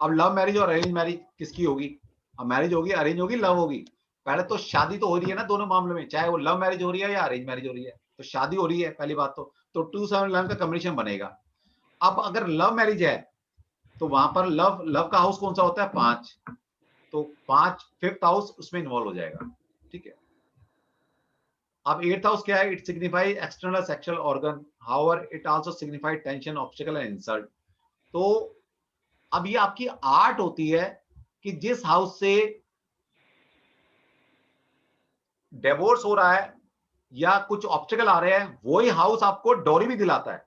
अब लव मैरिज और अरेंज मैरिज किसकी होगी, अब मैरिज होगी, अरेंज होगी, लव होगी। पहले तो शादी तो हो रही है ना दोनों मामलों में, चाहे वो लव मैरिज हो रही है या अरेंज मैरिज हो रही है, तो शादी हो रही है पहली बात तो 2 7 11 का कॉम्बिनेशन बनेगा। अब अगर लव मैरिज है तो वहां पर लव का हाउस कौन सा होता है, 5, तो 5 5th हाउस उसमें इन्वॉल्व हो जाएगा, ठीक है। अब 8th हाउस क्या है, it signify external sexual organ, however it also signify tension, obstacle and insult. तो अब ये आपकी आर्ट होती है कि जिस हाउस से डिवोर्स हो रहा है या कुछ ऑब्स्टेकल आ रहे हैं, वही हाउस आपको डोरी भी दिलाता है,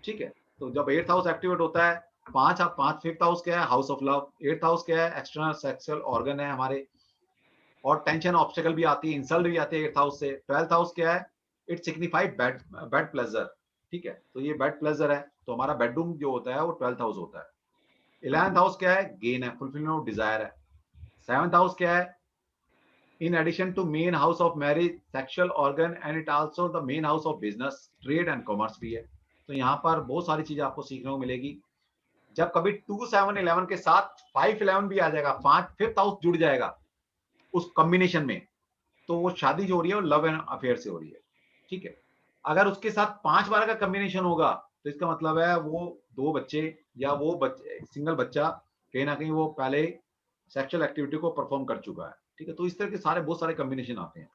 ठीक है। तो जब 8th हाउस एक्टिवेट होता है, 5 5th हाउस क्या है, house of love, 8th house क्या है, एक्सटर्नल सेक्सुअल ऑर्गन है हमारे, और टेंशन ऑब्स्टेकल भी आती है, इंसल्ट भी आती है 8th हाउस से। 12th हाउस क्या है, इट सिग्निफाई बेड प्लेजर, ठीक है। तो ये बेड प्लेजर है, तो हमारा बेडरूम जो होता है वो 12th हाउस होता है। 11th हाउस क्या है, गेन है, फुलफिलमेंट ऑफ डिजायर है। 7th हाउस क्या है, in addition to main house of marriage, sexual organ and it also the main house of business, trade and commerce भी है। तो यहाँ पर बहुत सारी चीजें आपको सीखने को मिलेगी। जब कभी 2 7 11 के साथ 5 11 भी आ जाएगा, 5th हाउस जुड़ जाएगा उस कॉम्बिनेशन में, तो वो शादी जो हो रही है वो लव एंड अफेयर से हो रही है, ठीक है। अगर उसके साथ 5 12 का कॉम्बिनेशन होगा तो इसका मतलब है वो 2 बच्चे या वो बच्चे, सिंगल बच्चा कहीं ना कहीं वो पहले सेक्सुअल एक्टिविटी को परफॉर्म कर चुका है, ठीक है। तो इस तरह के सारे बहुत सारे कॉम्बिनेशन आते हैं।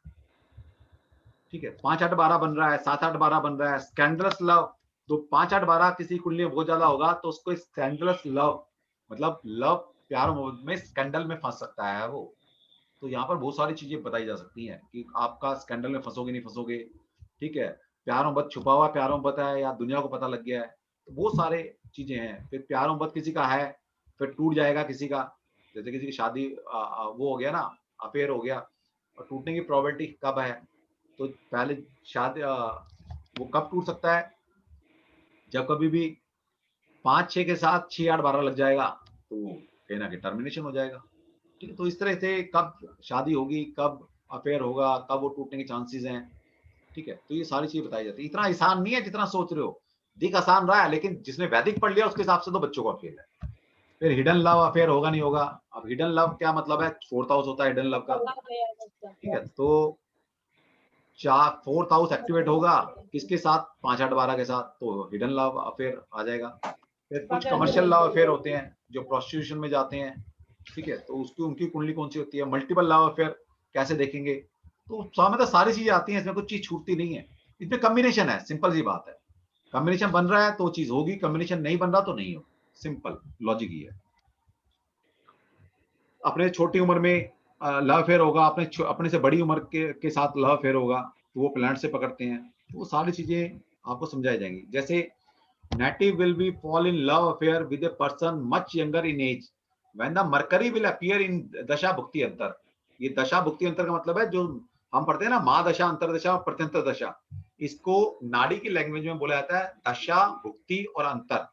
ठीक है, 5-8-12 बन रहा है, 7-8-12 बन रहा है, स्कैंडलस लव, तो 5-8-12 किसी कुंडली में बहुत ज्यादा होगा तो उसको स्कैंडलस लव, मतलब लव प्यार मोहब्बत में स्कैंडल में फंस सकता है वो। तो यहाँ पर बहुत सारी चीजें बताई जा सकती हैं कि आपका स्कैंडल में फंसोगे नहीं फंसोगे, ठीक है, प्यार मोहब्बत छुपा हुआ प्यार मोहब्बत है या दुनिया को पता लग गया है, तो बहुत सारे चीजें हैं। फिर प्यार मोहब्बत किसी का है फिर टूट जाएगा किसी का, जैसे किसी की शादी वो हो गया ना, अफेयर हो गया, और टूटने की प्रोबेबिलिटी कब है, तो पहले शादी वो कब टूट सकता है, जब कभी भी 5-6 के साथ 6-8-12 लग जाएगा तो कहीं ना कहीं टर्मिनेशन हो जाएगा, ठीक है। तो इस तरह से कब शादी होगी, कब अफेयर होगा, कब वो टूटने के चांसेस हैं, ठीक है। तो ये सारी चीजें बताई जाती है। इतना आसान नहीं है जितना सोच रहे हो, दिख आसान रहा है लेकिन जिसने वैदिक पढ़ लिया उसके हिसाब से तो बच्चों का अफेयर है। फिर हिडन लव अफेयर होगा नहीं होगा, अब हिडन लव क्या मतलब है, 4th हाउस होता है हिडन लव का, ठीक है। तो 4th हाउस एक्टिवेट होगा किसके साथ, 5-8-12 के साथ, तो हिडन लव अफेयर आ जाएगा। फिर कुछ कमर्शियल लव अफेयर होते हैं जो प्रोस्टिट्यूशन में जाते हैं, ठीक है, तो उसकी उनकी कुंडली कौन सी होती है, मल्टीपल लव अफेयर कैसे देखेंगे, तो सामने तो सारी चीजें आती हैं, इसमें कुछ चीज छूटती नहीं है। इसमें कॉम्बिनेशन है, सिंपल सी बात है, कॉम्बिनेशन बन रहा है तो चीज होगी, कॉम्बिनेशन नहीं बन रहा तो नहीं होगी, सिंपल लॉजिक ही है। अपने छोटी उम्र में लव अफेयर होगा, अपने से बड़ी उम्र के साथ लव अफेयर होगा तो वो प्लैनेट से पकड़ते हैं, तो वो सारी चीजें आपको समझाई जाएंगी। जैसे native will be fall in love affair with a person much younger in age when the Mercury will appear in दशा भुक्ति अंतर। ये दशा भुक्ति अंतर का मतलब है जो हम पढ़ते हैं ना, महादशा, अंतरदशा और प्रत्यंतर दशा, इसको नाड़ी की लैंग्वेज में बोला जाता है दशा, भुक्ति और अंतर।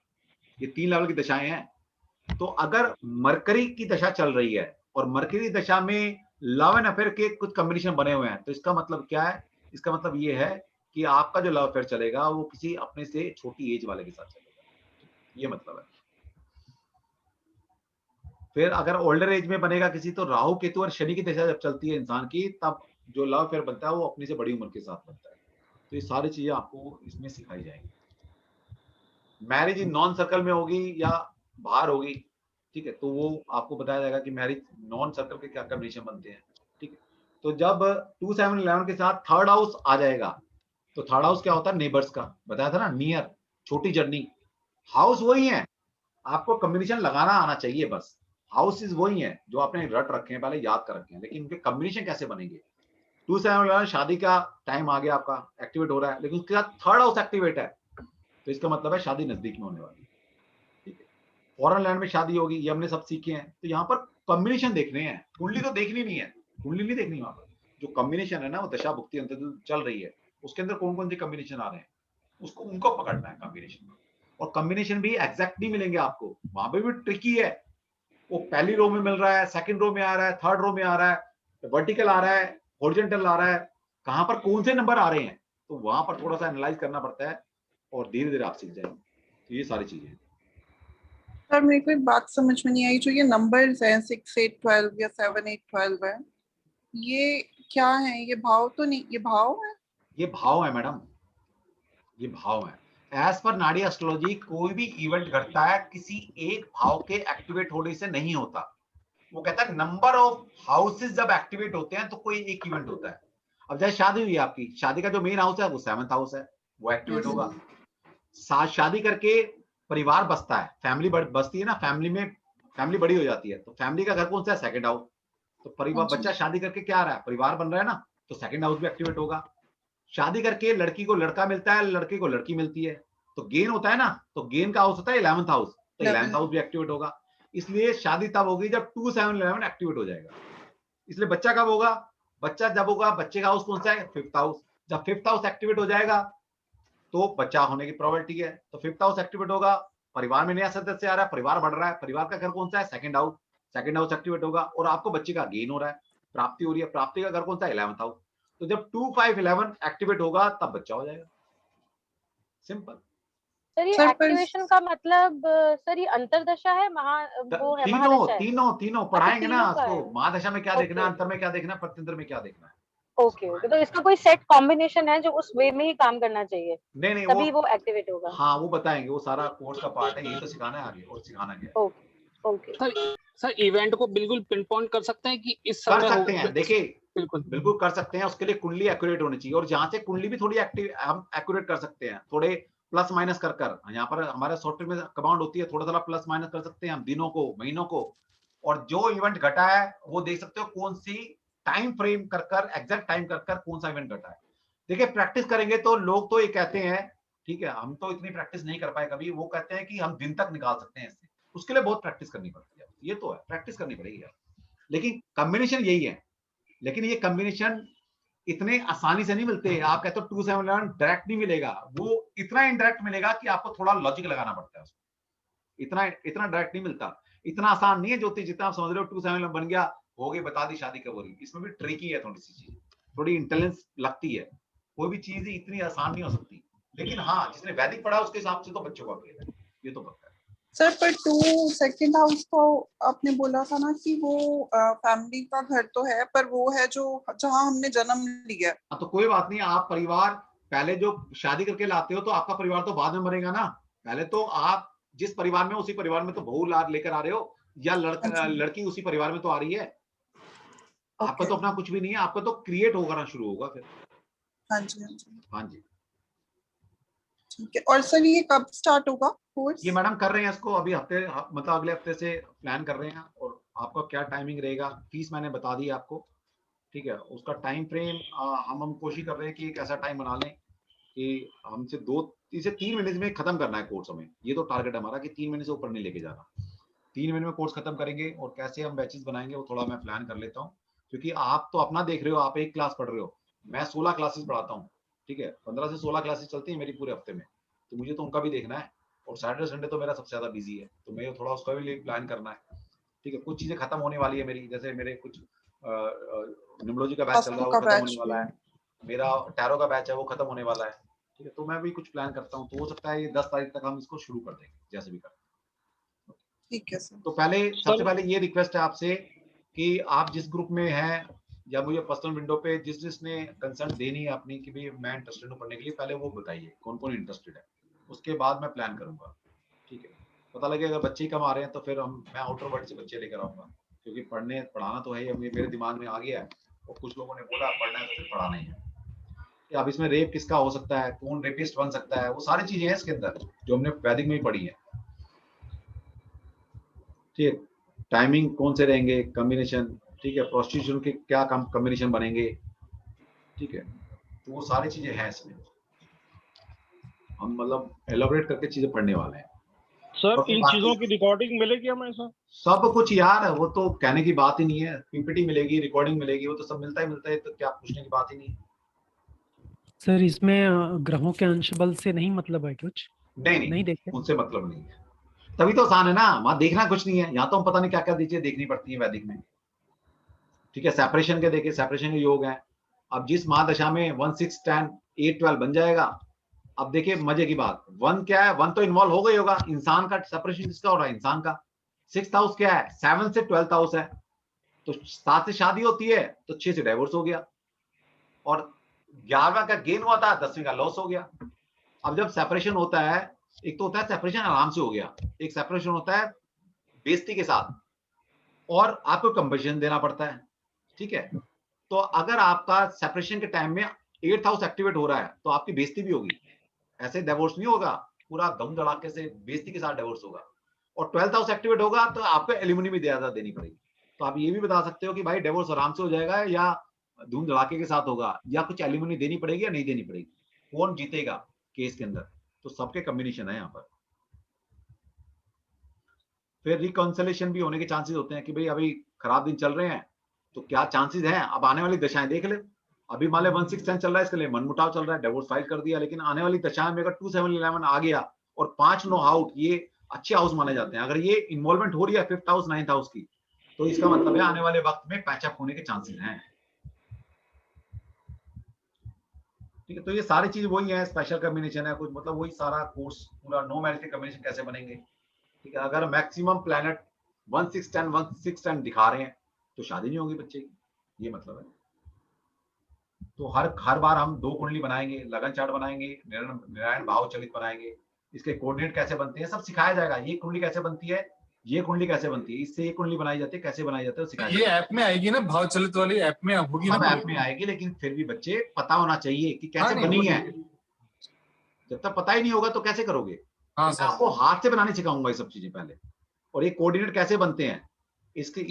ये 3 लेवल की दशाएं हैं। तो अगर मरकरी की दशा चल रही है और मरकरी दशा में लव एंड अफेयर के कुछ कॉम्बिनेशन बने हुए हैं, तो इसका मतलब क्या है, इसका मतलब ये है कि आपका जो लव अफेयर चलेगा वो किसी अपने से छोटी एज वाले के साथ चलेगा, ये मतलब है। फिर अगर ओल्डर एज में बनेगा किसी, तो राहु केतु और शनि की दशा जब चलती है इंसान की, तब जो लव अफेयर बनता है वो अपनी से बड़ी उम्र के साथ बनता है। तो ये सारी चीजें आपको इसमें सिखाई जाएंगी। मैरिज इन नॉन सर्कल में होगी या बाहर होगी, ठीक है, तो वो आपको बताया जाएगा कि मैरिज नॉन सर्कल के क्या कॉम्बिनेशन बनते हैं, ठीक है। तो जब 2, 7, 11 के साथ 3rd हाउस आ जाएगा, तो 3rd हाउस क्या होता है, नेबर्स का, बताया था ना, नियर, छोटी जर्नी। हाउस वही है, आपको कॉम्बिनेशन लगाना आना चाहिए बस। हाउसेस वही हैं जो आपने रट रखे हैं, पहले याद कर रखे हैं, लेकिन उनके कॉम्बिनेशन कैसे बनेंगे। 2, 7, 11 शादी का टाइम आ गया आपका, एक्टिवेट हो रहा है, लेकिन उसके साथ 3rd हाउस एक्टिवेट है, तो इसका मतलब है शादी नजदीक में होने वाली, ठीक है। फॉरेन लैंड में शादी होगी, ये हमने सब सीखे हैं। तो यहाँ पर कॉम्बिनेशन देखने हैं, कुंडली तो देखनी नहीं है, कुंडली नहीं देखनी वहां पर, जो कॉम्बिनेशन है ना वो दशा भुक्ति अंतर चल रही है, उसके अंदर कौन कौन से कॉम्बिनेशन आ रहे हैं, उसको उनको पकड़ना है कॉम्बिनेशन। और कॉम्बिनेशन भी एग्जैक्ट नहीं मिलेंगे आपको, वहां पे भी ट्रिकी है, वो पहली रो में मिल रहा है, सेकंड रो में आ रहा है, 3rd रो में आ रहा है, वर्टिकल आ रहा है, हॉरिजॉन्टल आ रहा है, कहां पर कौन से नंबर आ रहे हैं, तो वहां पर थोड़ा सा एनालाइज करना पड़ता है और धीरे धीरे आप सीख जाएंगे। तो ये सारी चीजें हैं। सर मेरे को एक बात समझ में नहीं आई, जो ये नंबर्स हैं 6, 8, 12 या 7, 8, 12 है, ये क्या है, ये भाव तो नहीं, ये भाव है, ये भाव है मैडम, ये भाव है। एज पर नाड़ी एस्ट्रोलॉजी कोई भी इवेंट घटता है किसी एक भाव के एक्टिवेट होने से नहीं होता। वो कहता है नंबर ऑफ हाउसेस जब एक्टिवेट होते हैं तो कोई एक इवेंट होता है। अब जैसे शादी हुई है आपकी, शादी का जो मेन हाउस है वो 7th हाउस है, वो एक्टिवेट होगा। शादी करके परिवार बसता है, फैमिली बसती है ना, फैमिली बड़ी हो जाती है, तो फैमिली का घर कौन सा है, 2nd हाउस। तो परिवार, बच्चा शादी करके क्या आ रहा है, परिवार बन रहा है ना, तो 2nd हाउस भी एक्टिवेट होगा। शादी करके लड़की को लड़का मिलता है, लड़के को लड़की मिलती है, तो गेन होता है ना, तो गेन का हाउस होता है 11th हाउस, तो 11th हाउस भी एक्टिवेट होगा। इसलिए शादी तब होगी जब 2, 7, 11 एक्टिवेट हो जाएगा। इसलिए बच्चा कब होगा, बच्चा जब होगा, बच्चे का हाउस कौन सा है, 5th हाउस। जब 5th हाउस एक्टिवेट हो जाएगा तो बच्चा होने की प्रोबेबिलिटी है, तो 5th हाउस एक्टिवेट होगा, परिवार में नया सदस्य आ रहा है, परिवार बढ़ रहा है, परिवार का घर कौन सा है, 2nd house. 2nd house activate होगा और आपको बच्चे का गेन हो रहा है, प्राप्ति हो रही है, प्राप्ति का घर कौन सा है, 11th हाउस। तो जब 2, 5, 11 एक्टिवेट होगा तब बच्चा हो जाएगा, सिंपल। सर ये एक्टिवेशन का मतलब सर ये अंतरदशा है, वो है महादशा है? तीनों पढ़ाएंगे ना उसको, महादशा में क्या देखना है, अंतर में क्या देखना है, प्रत्यंतर में क्या देखना है। ओके, तो इसका कोई सेट कॉम्बिनेशन है जो उस वे में ही काम करना चाहिए, नहीं तभी वो एक्टिवेट होगा? हाँ वो बताएंगे, वो सारा कोर्स का पार्ट है, ये तो सिखाना है आगे और सिखाना क्या है। ओके सर इवेंट को बिल्कुल पिन पॉइंट कर सकते हैं कि इस समय कर सकते हैं। देखिए बिल्कुल बिल्कुल कर सकते हैं। उसके लिए कुंडली एक्यूरेट होनी चाहिए, और जहां से कुंडली भी थोड़ी हम एक्यूरेट कर सकते हैं, थोड़े प्लस माइनस कर यहाँ पर हमारे सॉफ्टवेयर में कमांड होती है, थोड़ा थोड़ा प्लस माइनस कर सकते हैं हम, दिनों को, महीनों को, और जो इवेंट घटा है वो देख सकते हो कौन सी टाइम फ्रेम कर एग्जैक्ट टाइम कर कौन सा इवेंट घटा है। देखिए प्रैक्टिस करेंगे तो लोग तो ये कहते हैं, ठीक है, हम तो इतनी प्रैक्टिस नहीं कर पाए कभी, वो कहते हैं कि हम दिन तक निकाल सकते हैं इससे, उसके लिए बहुत प्रैक्टिस करनी पड़ती है, ये तो है, प्रैक्टिस करनी पड़ेगी यार। लेकिन कॉम्बिनेशन यही है, लेकिन ये कॉम्बिनेशन इतने आसानी से नहीं मिलते। आप कहते हो 271 डायरेक्ट नहीं मिलेगा, वो इतना इनडायरेक्ट मिलेगा कि आपको थोड़ा लॉजिक लगाना पड़ता है उसको, इतना डायरेक्ट नहीं मिलता, इतना आसान नहीं है ज्योति जितना आप समझ रहे हो। 271 बन गया, हो गई, बता दी, शादी कब हो रही, इसमें भी ट्रिकी है, थोड़ी सी चीज, थोड़ी इंटेलिजेंस लगती है, कोई भी चीज इतनी आसान नहीं हो सकती। लेकिन हाँ, जिसने वैदिक पढ़ा उसके हिसाब से तो बच्चों का खेल है, ये तो पक्का है। सर पर 2 सेकंड हाउस को आपने बोला था ना कि वो फैमिली का घर तो है, पर वो है जो जहां हमने जन्म लिया। हाँ तो कोई बात नहीं, आप परिवार पहले जो शादी करके लाते हो तो आपका परिवार तो बाद में बनेगा ना। पहले तो आप जिस परिवार में, उसी परिवार में तो बहू लेकर आ रहे हो, या लड़की उसी परिवार में तो आ रही है। आपका तो अपना कुछ भी नहीं है, आपका तो क्रिएट होगा ना, शुरू होगा फिर। हाँ जी, हाँ जी, हाँ जी, ठीक है। और सर ये कब स्टार्ट होगा कोर्स? ये मैडम कर रहे हैं इसको अभी हफ्ते, मतलब अगले हफ्ते से प्लान कर रहे हैं, और आपका क्या टाइमिंग रहेगा, फीस मैंने बता दी आपको, ठीक है। उसका टाइम फ्रेम हम कोशिश कर रहे हैं कि एक ऐसा टाइम बना लें कि हमसे 2 से 3 महीने में खत्म करना है कोर्स हमें, ये तो टारगेट हमारा कि 3 महीने से ऊपर नहीं लेके जाना। 3 महीने में कोर्स खत्म करेंगे, और कैसे हम बैचेस बनाएंगे वो थोड़ा मैं प्लान कर लेता हूँ, क्योंकि आप तो अपना देख रहे हो, आप एक क्लास पढ़ रहे हो, मैं 16 क्लासेस पढ़ाता हूँ, ठीक है, 15 से 16 क्लासेस चलती है मेरी पूरे हफ्ते में, तो मुझे तो उनका भी देखना है, और सैटरडे संडे तो मेरा सबसे ज्यादा बिजी है, तो मैं थोड़ा उसका भी प्लान करना है, ठीक है। कुछ चीजें खत्म होने वाली है मेरी, जैसे मेरे कुछ न्यूमरोलॉजी का बैच चल रहा है वो खत्म होने वाला है, मेरा टैरो का बैच है वो खत्म होने वाला है, ठीक है। तो मैं भी कुछ प्लान करता हूँ, तो हो सकता है ये 10 तारीख तक हम इसको शुरू कर देंगे, जैसे भी करते हैं। ठीक है सर। तो सबसे पहले ये रिक्वेस्ट है आपसे कि आप जिस ग्रुप में हैं, या मुझे पर्सनल विंडो पे जिसने कंसर्न देनी है अपनी कि भाई मैं इंटरेस्टेड हूँ पढ़ने के लिए, पहले वो बताइए कौन कौन इंटरेस्टेड है, उसके बाद मैं प्लान करूंगा, ठीक है। पता लगे अगर बच्चे कम आ रहे हैं तो फिर मैं आउटर वर्ल्ड से बच्चे लेकर आऊंगा, क्योंकि पढ़ाना तो है, मेरे दिमाग में आ गया है, और कुछ लोगों ने बोला पढ़ना है तो फिर पढ़ाना ही है। अब इसमें रेप किसका हो सकता है, कौन रेपिस्ट बन सकता है, वो सारी चीजें हैं इसके अंदर जो हमने वैदिक में ही पढ़ी है, ठीक है। टाइमिंग कौन से रहेंगे, कॉम्बिनेशन, ठीक है, प्रोस्टिट्यूशन के क्या कॉम्बिनेशन बनेंगे, ठीक है। तो वो सारी चीजें हैं इसमें, हम मतलब एलोबरेट करके चीजें पढ़ने वाले हैं। सर इन चीजों की रिकॉर्डिंग मिलेगी हमें सर? सब कुछ यार, वो तो कहने की बात ही नहीं है, पीपीटी मिलेगी, रिकॉर्डिंग मिलेगी, वो तो सब मिलता है, तो क्या पूछने की बात ही नहीं है। सर इसमें ग्रहों के अंश बल से नहीं मतलब है कुछ? नहीं देखे, उनसे मतलब नहीं है, तभी तो आसान है ना, वहां देखना कुछ नहीं है, यहाँ तो हम पता नहीं क्या क्या चीजें देखनी पड़ती है वैदिक में, ठीक है। सेपरेशन के देखिए, सेपरेशन के योग है, अब जिस महादशा में 1 6 10 8 12 बन जाएगा। अब देखिए मजे की बात, 1 क्या है, 1 तो इन्वॉल्व हो गई होगा, इंसान का सेपरेशन किसका हो रहा है, इंसान का। 6th हाउस क्या है, 7 से 12th हाउस है, तो 7 से शादी होती है तो 6 से डाइवोर्स हो गया, और 11वां का गेन हुआ था, 10वीं का लॉस हो गया। अब जब सेपरेशन होता है, एक तो होता है सेपरेशन आराम से हो गया, एक सेपरेशन होता है बेइज्जती के साथ, और आपको कंपनसेशन देना पड़ता है, ठीक है। तो अगर आपका सेपरेशन के टाइम में 8th हाउस एक्टिवेट हो रहा है तो आपकी बेइज्जती भी होगी, ऐसे डिवोर्स नहीं होगा, पूरा धम धड़ाके से बेइज्जती के साथ डिवोर्स होगा। और 12th हाउस एक्टिवेट होगा तो आपको एलिमनी भी ज्यादा देनी पड़ेगी। तो आप ये भी बता सकते हो कि भाई डिवोर्स आराम से हो जाएगा, या धूम धड़ाके के साथ होगा, या कुछ एलिमनी देनी पड़ेगी या नहीं देनी पड़ेगी, कौन जीतेगा केस के अंदर। तो सबके कॉम्बिनेशन है यहाँ पर। फिर रिकॉन्सिलेशन भी होने के चांसेस होते हैं कि भाई अभी खराब दिन चल रहे हैं, तो क्या चांसेस हैं, अब आने वाली दशाएं देख ले। अभी मान ले 1 6 10 चल रहा है, इसके लिए मनमुटाव चल रहा है, डिवोर्स फाइल कर दिया, लेकिन आने वाली दशाएं में अगर 2 7 11 आ गया और 5 नो आउट, ये अच्छे हाउस माने जाते हैं, अगर ये इन्वॉल्वमेंट हो रही है 5th हाउस 9th हाउस की, तो इसका मतलब है आने वाले वक्त में पैचअप होने के चांसेस हैं, ठीक है। तो ये सारी चीज वही है, स्पेशल कॉम्बिनेशन है कुछ, मतलब वही सारा कोर्स पूरा 9 मैरिज के कॉम्बिनेशन कैसे बनेंगे, ठीक है। अगर मैक्सिमम प्लैनेट 1 6 10 दिखा रहे हैं तो शादी नहीं होगी बच्चे की, ये मतलब है। तो हर बार हम 2 कुंडली बनाएंगे, लगन चार्ट बनाएंगे, नारायण भाव चलित बनाएंगे, इसके कोऑर्डिनेट कैसे बनते हैं सब सिखाया जाएगा। ये कुंडली कैसे बनती है ये कुंडली कैसे बनती है, इससे ये कुंडली बनाई जाती है, कैसे बनाई जाती है सिखाया। ये ऐप में आएगी ना, भाव चलित वाली ऐप में होगी ना। ऐप में आएगी, लेकिन फिर भी बच्चे पता होना चाहिए कि कैसे बनी है। जब तक पता ही नहीं होगा तो कैसे करोगे। हाँ मैं आपको हाथ से बनाने सिखाऊंगा ये सब चीजें पहले, और ये कोऑर्डिनेट कैसे बनते हैं इसके।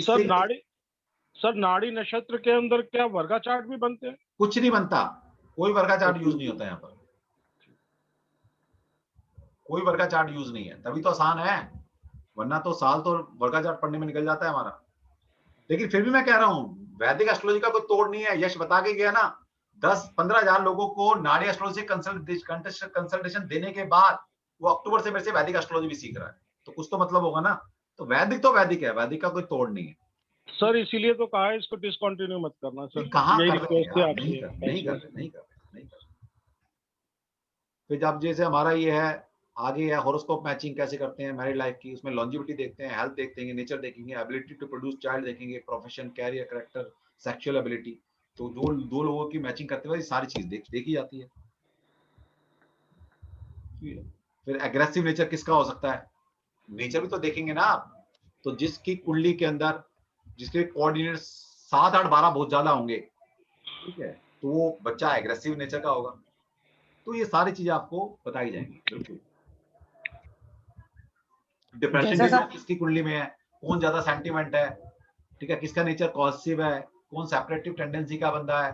सर नाड़ी नक्षत्र के अंदर क्या वर्गा चार्ट भी बनते हैं? कुछ नहीं बनता, कोई वर्गा चार्ट यूज नहीं होता यहाँ पर, कोई वर्गा चार्ट यूज नहीं है, तभी तो आसान है, वरना तो साल तो वर्गा चार्ट पढ़ने में निकल जाता है हमारा। लेकिन फिर भी मैं कह रहा हूँ वैदिक एस्ट्रोलॉजी का कोई तोड़ नहीं है। यश बता के गया ना, 10-15 हजार लोगों को नाड़ी एस्ट्रोलॉजी कंसल्टेशन देने के बाद वो अक्टूबर से मेरे से वैदिक एस्ट्रोलॉजी भी सीख रहा है, तो कुछ तो मतलब होगा ना। तो वैदिक है, वैदिक का कोई तोड़ नहीं है सर, इसीलिए तो कहा है इसको डिसकंटिन्यू मत करना सर। कहाँ कर नहीं कर। फिर जब जैसे हमारा ये है आगे है हॉरोस्कोप मैचिंग कैसे करते हैं मैरिड लाइफ की, उसमें लॉन्जिविटी देखते हैं, हेल्थ देखेंगे, नेचर देखेंगे, एबिलिटी टू प्रोड्यूस चाइल्ड देखेंगे, profession, career, character, sexual ability. तो जो दो लोगों की मैचिंग करते हुए सारी चीज देखी जाती है। फिर एग्रेसिव नेचर किसका हो सकता है, नेचर भी तो देखेंगे ना आप। तो जिसकी कुंडली के अंदर जिसके कोऑर्डिनेट 7, 8, 12 बहुत ज्यादा होंगे, ठीक है, तो वो बच्चा एग्रेसिव नेचर का होगा। तो ये सारी चीजें आपको बताई जाएंगी। बिल्कुल डिप्रेशन किसकी कुंडली में है, कौन ज्यादा सेंटिमेंट है, ठीक है, किसका नेचर पॉजिटिव है, कौन सेपरेटिव टेंडेंसी का बंदा है,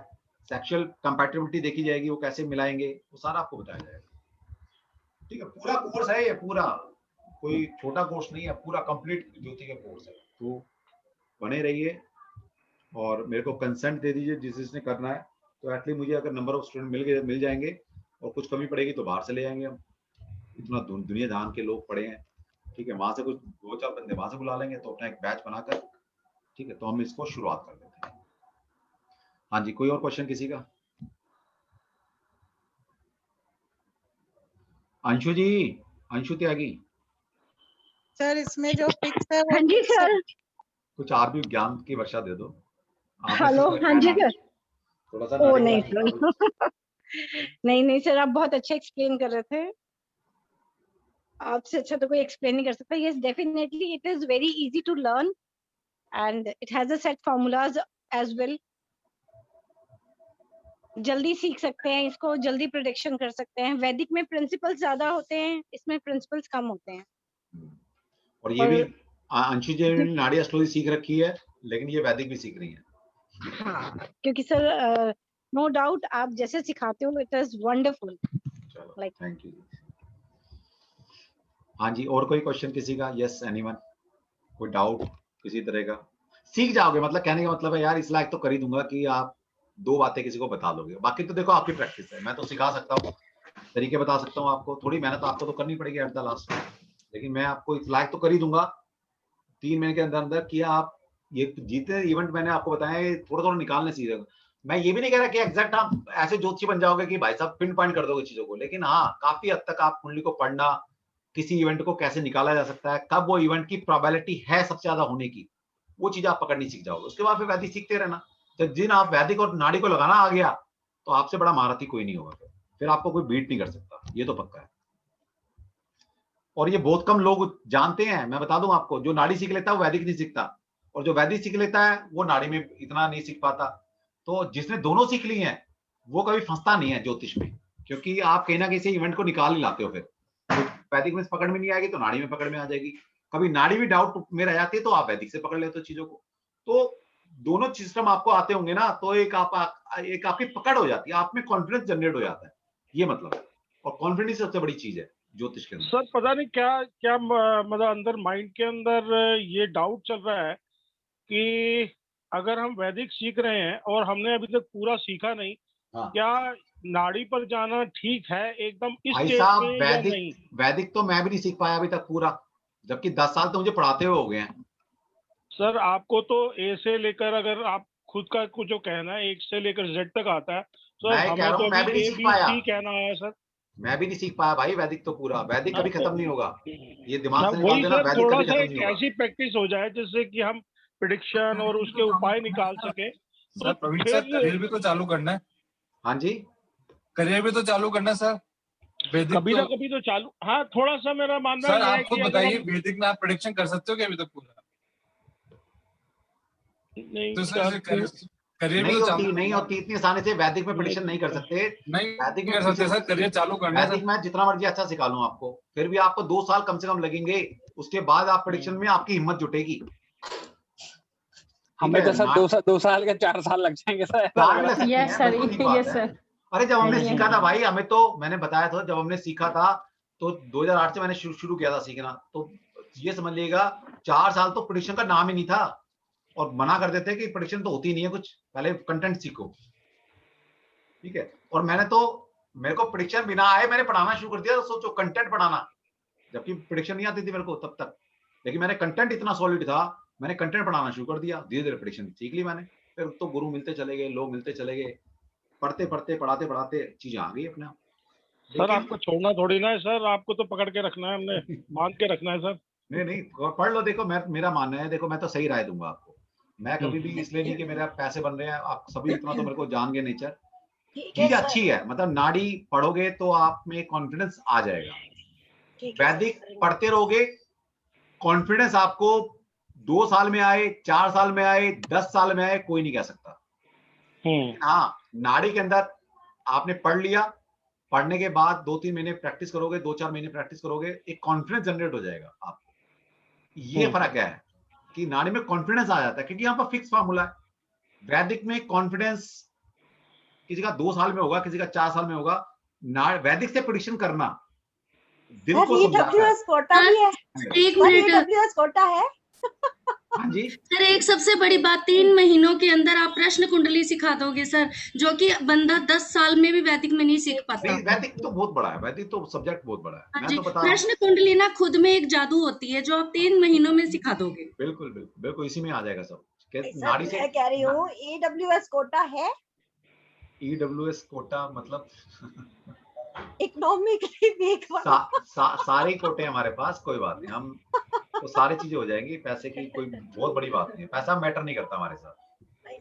सेक्सुअल कंपैटिबिलिटी देखी जाएगी, वो कैसे मिलाएंगे, वो सारा आपको बताया जाएगा। ठीक है, पूरा कोर्स है ये, पूरा कोई छोटा कोर्स नहीं है, पूरा कंप्लीट ज्योति का कोर्स है। तो बने रहिए और मेरे को कंसेंट दे दीजिए जिसने करना है। तो एटलीस्ट मुझे अगर नंबर ऑफ स्टूडेंट मिल जाएंगे और कुछ कमी पड़ेगी तो बाहर से ले जाएंगे हम। इतना दुनिया जहान के लोग पढ़े हैं, ठीक है, वहां से कुछ 2-4 बंदे वहां से बुला लेंगे तो अपना एक बैच बनाकर, ठीक है, तो हम इसको शुरुआत कर देते हैं। हाँ जी, कोई और क्वेश्चन किसी का? अंशु जी, अंशु त्यागी सर, इसमें जो फिक्स है हाँ जी सर, कुछ और भी ज्ञान की वर्षा दे दो। हेलो, हाँ जी सर। थोड़ा सा ओ नहीं सर नहीं सर, आप बहुत अच्छा एक्सप्लेन कर रहे थे, आपसे अच्छा तो कोई एक्सप्लेन नहीं कर सकता। Yes definitely it is very easy to learn and it has a set formulas as well. जल्दी सीख सकते हैं इसको, जल्दी प्रेडिक्शन कर सकते हैं। वैदिक में प्रिंसिपल्स ज्यादा होते हैं, इसमें प्रिंसिपल्स कम होते हैं। और ये भी अंशु जी ने नाड़ी एस्ट्रोलॉजी सीख रखी है, लेकिन ये वैदिक भी सीख रही है। हाँ, क्योंकि सर नो डाउट आप जैसे सिखाते हो it is wonderful. Like thank you. हाँ जी, और कोई क्वेश्चन किसी का? यस एनीवन, कोई डाउट किसी तरह का? सीख जाओगे, मतलब कहने का मतलब है यार इस लायक तो कर ही दूंगा कि आप 2 बातें किसी को बता दोगे। बाकी तो देखो आपकी प्रैक्टिस है, मैं तो सिखा सकता हूँ, तरीके बता सकता हूँ आपको, थोड़ी मेहनत आपको तो करनी पड़ेगी एट द लास्ट, लेकिन मैं आपको इस लायक तो कर ही दूंगा 3 महीने के अंदर अंदर कि आप ये जितने इवेंट मैंने आपको बताया थोड़ा थोड़ा निकालने सीखेगा। मैं ये भी नहीं कह रहा कि एग्जैक्ट आप ऐसे ज्योतिषी बन जाओगे कि भाई साहब पिन पॉइंट कर दोगे चीजों को, लेकिन हाँ काफी हद तक आप कुंडली को पढ़ना, किसी इवेंट को कैसे निकाला जा सकता है, कब वो इवेंट की प्रोबेबिलिटी है सबसे ज्यादा होने की, वो चीज आप पकड़नी सीख जाओगे। उसके बाद फिर वैदिक सीखते रहना। तो जिन आप वैदिक और नाड़ी को लगाना आ गया तो आपसे बड़ा महारथी कोई नहीं होगा, फिर आपको कोई बीट नहीं कर सकता, ये तो पक्का है। और ये बहुत कम लोग जानते हैं, मैं बता दूं आपको, जो नाड़ी सीख लेता है वो वैदिक नहीं सीखता, और जो वैदिक सीख लेता है वो नाड़ी में इतना नहीं सीख पाता। तो जिसने दोनों सीख ली हैं वो कभी फंसता नहीं है ज्योतिष में, क्योंकि आप कहीं ना कहीं से इवेंट को निकाल ही लाते हो। फिर तो वैदिक में पकड़ में नहीं आएगी तो नाड़ी में पकड़ में आ जाएगी, कभी नाड़ी भी डाउट में रह जाती है तो आप वैदिक से पकड़ लेते हो चीजों को। तो दोनों सिस्टम आपको आते होंगे ना, तो एक आपकी पकड़ हो जाती है, आप में कॉन्फिडेंस जनरेट हो जाता है, ये मतलब है। और कॉन्फिडेंस सबसे बड़ी चीज है ज्योतिष के अंदर। सर पता नहीं क्या मतलब अंदर माइंड के अंदर ये डाउट चल रहा है कि अगर हम वैदिक सीख रहे हैं और हमने अभी तक पूरा सीखा नहीं, क्या नाड़ी पर जाना ठीक है एकदम इस स्टेज पे या नहीं? वैदिक तो मैं भी नहीं सीख पाया अभी तक पूरा, जबकि 10 साल तो मुझे पढ़ाते हुए हो गए हैं। सर आपको तो ए से लेकर, अगर आप खुद का कुछ जो कहना है 1 से लेकर Z तक आता है, सर हमें तो मैं भी नहीं सीख पाया। कहना है सर, मैं भी नहीं सीख पाया भाई वैदिक तो पूरा। वैदिक कभी खत्म नहीं होगा, ये दिमाग से वही निकाल देना, सर वैदिक थोड़ा कभी सा खत्म एक नहीं होगा। ऐसी प्रैक्टिस हो जाए जिससे कि हम प्रेडिक्शन और उसके उपाय निकाल सके। सर प्रवीण सर, करियर भी तो चालू करना है। हाँ जी, करियर भी तो चालू करना है सर। वैदिक कभी ना कभी तो चालू, हाँ थोड़ा सा मेरा मानना सर ये है आप खुद कि अगर बताइए, हम- वैदिक में आप प्रेडिक्शन कर सकते हो क्या अभी तक पूरा? नहीं तो सर करियर में नहीं तो होती, चालू नहीं होती इतनी आसानी से। वैदिक में प्रेडिक्शन नहीं कर सकते। नहीं वैदिक में कर सकते सर, करियर चालू करना है वैदिक सर। में जितना मर्जी अच्छा सिखा लूं आपको, फिर भी आपको 2 साल कम से कम लगेंगे। उसके बाद आप प्रेडिक्शन में आपकी हिम्मत जुटेगी। हमें तो सर 2 साल के 4 साल लग जाएंगे सर, ऐसा लग रहा है। Yes sir, yes sir. अरे जब हमने सीखा था भाई, हमें तो मैंने बताया था, जब हमने सीखा था तो 2008 से मैंने शुरू किया था सीखना। तो ये समझ लीजिएगा 4 साल तो प्रेडिक्शन का नाम ही नहीं था, और मना कर देते कि प्रेडिक्शन तो होती नहीं है कुछ, पहले कंटेंट सीखो। ठीक है, और मेरे को प्रेडिक्शन बिना आए मैंने पढ़ाना शुरू कर दिया। तो सोचो कंटेंट पढ़ाना, जबकि प्रेडिक्शन नहीं आती थी मेरे को तब तक, लेकिन मैंने कंटेंट इतना सॉलिड था, मैंने कंटेंट पढ़ाना शुरू कर दिया। धीरे धीरे प्रेडिक्शन सीख ली मैंने। फिर तो गुरु मिलते चले गए, लोग मिलते चले गए, पढ़ते पढ़ते पढ़ाते पढ़ाते चीजें आ गई अपने आप। सर आपको छोड़ना थोड़ी ना है सर, आपको तो पकड़ के रखना है, हमने बांध के रखना है सर। नहीं पढ़ लो। देखो मेरा मानना है, देखो मैं तो सही राय दूंगा आपको। मैं कभी भी इसलिए नहीं कि मेरे पैसे बन रहे हैं, आप सभी इतना तो मेरे को जान गए नेचर। चीज अच्छी है, मतलब नाड़ी पढ़ोगे तो आप में कॉन्फिडेंस आ जाएगा। वैदिक पढ़ते रहोगे, कॉन्फिडेंस आपको 2 साल में आए, 4 साल में आए, 10 साल में आए, कोई नहीं कह सकता। हाँ, नाड़ी के अंदर आपने पढ़ लिया, पढ़ने के बाद 2-3 महीने प्रैक्टिस करोगे, 2-4 महीने प्रैक्टिस करोगे, एक कॉन्फिडेंस जनरेट हो जाएगा आपको। ये फर्क है कि नाड़ी में कॉन्फिडेंस आ जाता है, क्योंकि यहाँ पर फिक्स फार्मूला है। वैदिक में कॉन्फिडेंस किसी का 2 साल में होगा, किसी का 4 साल में होगा। वैदिक से प्रेडिक्शन करना दिल को समझाता है। कोटा भी है। एक मिनट, कोटा है। हाँ जी सर एक सबसे बड़ी बात, 3 महीनों के अंदर आप प्रश्न कुंडली सिखा दोगे सर, जो कि बंदा 10 साल में भी वैदिक में नहीं सीख पाता। वैदिक तो बहुत बड़ा है, वैदिक तो सब्जेक्ट बहुत बड़ा है। हाँ मैं जी, तो बता रहा हूँ, प्रश्न कुंडली ना खुद में एक जादू होती है, जो आप 3 महीनों में सिखा दोगे। बिल्कुल बिल्कुल बिल्कुल, इसी में आ जाएगा सब। नाड़ी से मैं कह रही हूँ EWS कोटा है। EWS कोटा मतलब इकोनॉमिकली वीक सारे कोटे हमारे पास, कोई बात नहीं, हम तो सारी चीजें हो जाएंगी। पैसे की कोई बहुत बड़ी बात नहीं है, पैसा मैटर नहीं करता हमारे साथ।